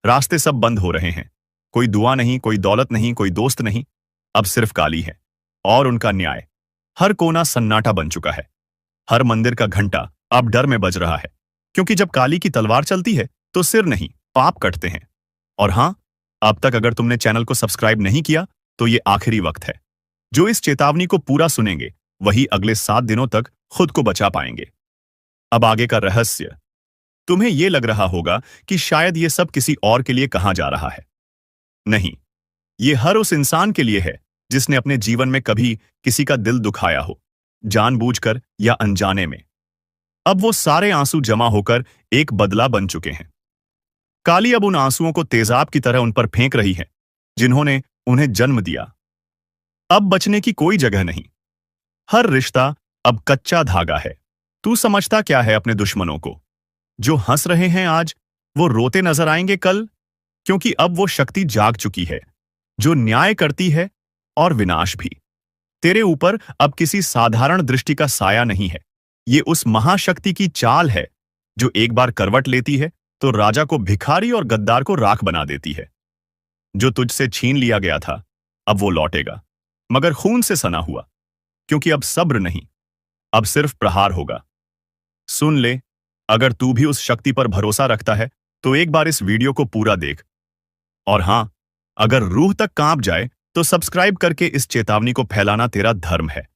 रास्ते सब बंद हो रहे हैं। कोई दुआ नहीं, कोई दौलत नहीं, कोई दोस्त नहीं, अब सिर्फ काली है और उनका न्याय। हर कोना सन्नाटा बन चुका है। हर मंदिर का घंटा अब डर में बज रहा है, क्योंकि जब काली की तलवार चलती है तो सिर नहीं, पाप कटते हैं। और हां, अब तक अगर तुमने चैनल को सब्सक्राइब नहीं किया तो ये आखिरी वक्त है। जो इस चेतावनी को पूरा सुनेंगे वही अगले 7 दिनों तक खुद को बचा पाएंगे। अब आगे का रहस्य। तुम्हें यह लग रहा होगा कि शायद ये सब किसी और के लिए कहा जा रहा है। नहीं, ये हर उस इंसान के लिए है जिसने अपने जीवन में कभी किसी का दिल दुखाया हो, जानबूझकर या अनजाने में। अब वो सारे आंसू जमा होकर एक बदला बन चुके हैं। काली अब उन आंसुओं को तेजाब की तरह उन पर फेंक रही है जिन्होंने उन्हें जन्म दिया। अब बचने की कोई जगह नहीं। हर रिश्ता अब कच्चा धागा है। तू समझता क्या है अपने दुश्मनों को? जो हंस रहे हैं आज, वो रोते नजर आएंगे कल, क्योंकि अब वो शक्ति जाग चुकी है जो न्याय करती है और विनाश भी। तेरे ऊपर अब किसी साधारण दृष्टि का साया नहीं है। ये उस महाशक्ति की चाल है जो एक बार करवट लेती है तो राजा को भिखारी और गद्दार को राख बना देती है। जो तुझसे छीन लिया गया था अब वो लौटेगा, मगर खून से सना हुआ, क्योंकि अब सब्र नहीं, अब सिर्फ प्रहार होगा। सुन ले, अगर तू भी उस शक्ति पर भरोसा रखता है तो एक बार इस वीडियो को पूरा देख। और हां, अगर रूह तक कांप जाए तो सब्सक्राइब करके इस चेतावनी को फैलाना तेरा धर्म है।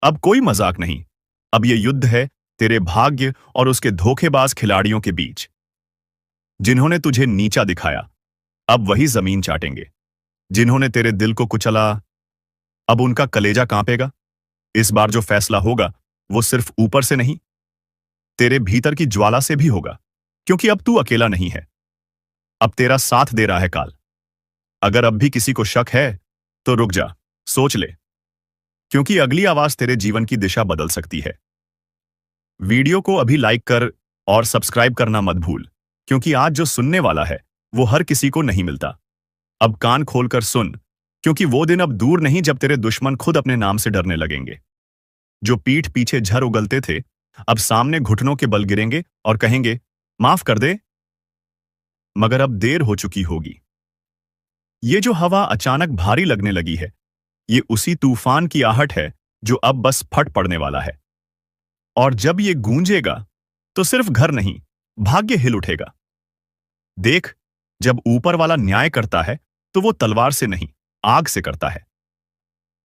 अब कोई मजाक नहीं, अब यह युद्ध है तेरे भाग्य और उसके धोखेबाज खिलाड़ियों के बीच। जिन्होंने तुझे नीचा दिखाया अब वही जमीन चाटेंगे। जिन्होंने तेरे दिल को कुचला अब उनका कलेजा कांपेगा। इस बार जो फैसला होगा वो सिर्फ ऊपर से नहीं, तेरे भीतर की ज्वाला से भी होगा, क्योंकि अब तू अकेला नहीं है। अब तेरा साथ दे रहा है काल। अगर अब भी किसी को शक है तो रुक जा, सोच ले, क्योंकि अगली आवाज तेरे जीवन की दिशा बदल सकती है। वीडियो को अभी लाइक कर और सब्सक्राइब करना मत भूल, क्योंकि आज जो सुनने वाला है वो हर किसी को नहीं मिलता। अब कान खोलकर सुन, क्योंकि वो दिन अब दूर नहीं जब तेरे दुश्मन खुद अपने नाम से डरने लगेंगे। जो पीठ पीछे झर उगलते थे अब सामने घुटनों के बल गिरेंगे और कहेंगे माफ कर दे, मगर अब देर हो चुकी होगी। ये जो हवा अचानक भारी लगने लगी है, ये उसी तूफान की आहट है जो अब बस फट पड़ने वाला है। और जब ये गूंजेगा तो सिर्फ घर नहीं, भाग्य हिल उठेगा। देख, जब ऊपर वाला न्याय करता है तो वो तलवार से नहीं, आग से करता है।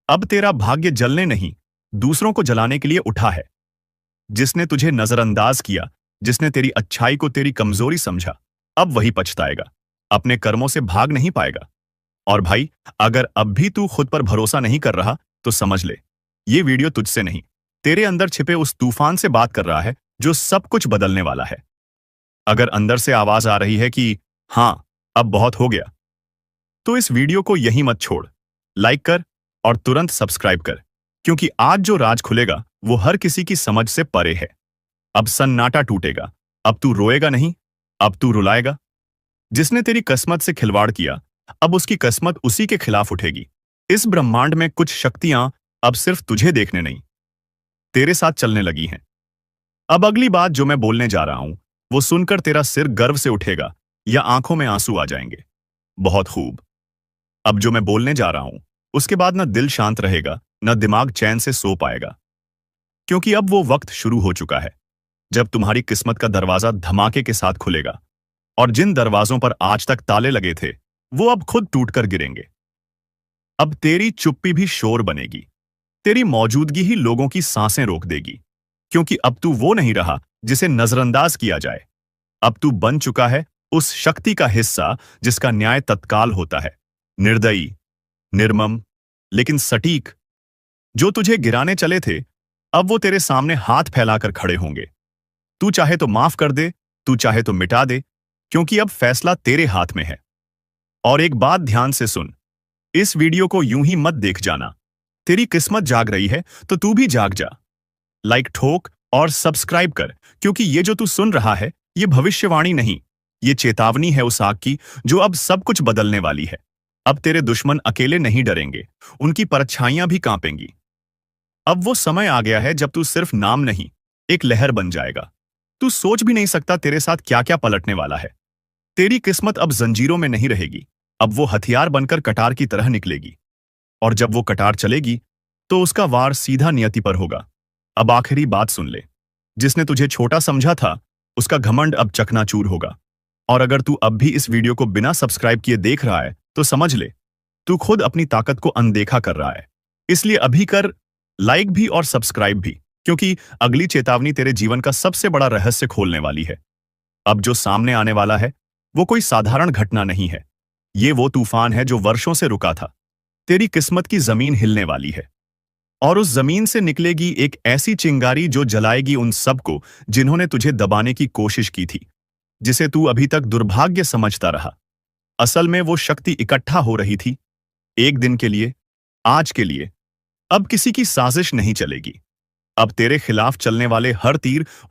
अब तेरा भाग्य जलने नहीं, दूसरों को जलाने के लिए उठा है। जिसने तुझे नजरअंदाज किया, जिसने तेरी अच्छाई को तेरी कमजोरी समझा, अब वही पछताएगा, अपने कर्मों से भाग नहीं पाएगा। और भाई, अगर अब भी तू खुद पर भरोसा नहीं कर रहा तो समझ ले, ये वीडियो तुझसे नहीं, तेरे अंदर छिपे उस तूफान से बात कर रहा है जो सब कुछ बदलने वाला है। अगर अंदर से आवाज आ रही है कि हां, अब बहुत हो गया, तो इस वीडियो को यहीं मत छोड़, लाइक कर और तुरंत सब्सक्राइब कर, क्योंकि आज जो राज खुलेगा वो हर किसी की समझ से परे है। अब सन्नाटा टूटेगा, अब तू रोएगा नहीं, अब तू रुलाएगा। जिसने तेरी किस्मत से खिलवाड़ किया, अब उसकी किस्मत उसी के खिलाफ उठेगी। इस ब्रह्मांड में कुछ शक्तियां अब सिर्फ तुझे देखने नहीं, तेरे साथ चलने लगी हैं। अब अगली बात जो मैं बोलने जा रहा हूं वो सुनकर तेरा सिर गर्व से उठेगा या आंखों में आंसू आ जाएंगे। बहुत खूब। अब जो मैं बोलने जा रहा हूं उसके बाद न दिल शांत रहेगा, न दिमाग चैन से सो पाएगा, क्योंकि अब वो वक्त शुरू हो चुका है जब तुम्हारी किस्मत का दरवाजा धमाके के साथ खुलेगा। और जिन दरवाजों पर आज तक ताले लगे थे वो अब खुद टूटकर गिरेंगे। अब तेरी चुप्पी भी शोर बनेगी, तेरी मौजूदगी ही लोगों की सांसें रोक देगी, क्योंकि अब तू वो नहीं रहा जिसे नजरअंदाज किया जाए। अब तू बन चुका है उस शक्ति का हिस्सा जिसका न्याय तत्काल होता है, निर्दयी, निर्मम, लेकिन सटीक। जो तुझे गिराने चले थे अब वो तेरे सामने हाथ फैलाकर खड़े होंगे। तू चाहे तो माफ कर दे, तू चाहे तो मिटा दे, क्योंकि अब फैसला तेरे हाथ में है। और एक बात ध्यान से सुन, इस वीडियो को यूं ही मत देख जाना। तेरी किस्मत जाग रही है तो तू भी जाग जा। लाइक ठोक और सब्सक्राइब कर, क्योंकि ये जो तू सुन रहा है ये भविष्यवाणी नहीं, ये चेतावनी है उस आग की जो अब सब कुछ बदलने वाली है। अब तेरे दुश्मन अकेले नहीं डरेंगे, उनकी परछाइयां भी कांपेंगी। अब वो समय आ गया है जब तू सिर्फ नाम नहीं, एक लहर बन जाएगा। तू सोच भी नहीं सकता तेरे साथ क्या क्या पलटने वाला है। तेरी किस्मत अब जंजीरों में नहीं रहेगी, अब वो हथियार बनकर कटार की तरह निकलेगी। और जब वो कटार चलेगी तो उसका वार सीधा नियति पर होगा। अब आखिरी बात सुन ले, जिसने तुझे छोटा समझा था उसका घमंड अब चकनाचूर होगा। और अगर तू अब भी इस वीडियो को बिना सब्सक्राइब किए देख रहा है तो समझ ले, तू खुद अपनी ताकत को अनदेखा कर रहा है। इसलिए अभी कर लाइक भी और सब्सक्राइब भी, क्योंकि अगली चेतावनी तेरे जीवन का सबसे बड़ा रहस्य खोलने वाली है। अब जो सामने आने वाला है वो कोई साधारण घटना नहीं है, ये वो तूफान है जो वर्षों से रुका था। तेरी किस्मत की जमीन हिलने वाली है, और उस जमीन से निकलेगी एक ऐसी चिंगारी जो जलाएगी उन सबको जिन्होंने तुझे दबाने की कोशिश की थी। जिसे तू अभी तक दुर्भाग्य समझता रहा। असल में वो शक्ति इकट्ठा हो रही थी, एक दिन के लिए, आज के लिए। अब किसी की साजिश नहीं चलेगी। अब तेरे खिलाफ चलने वाले हर तीर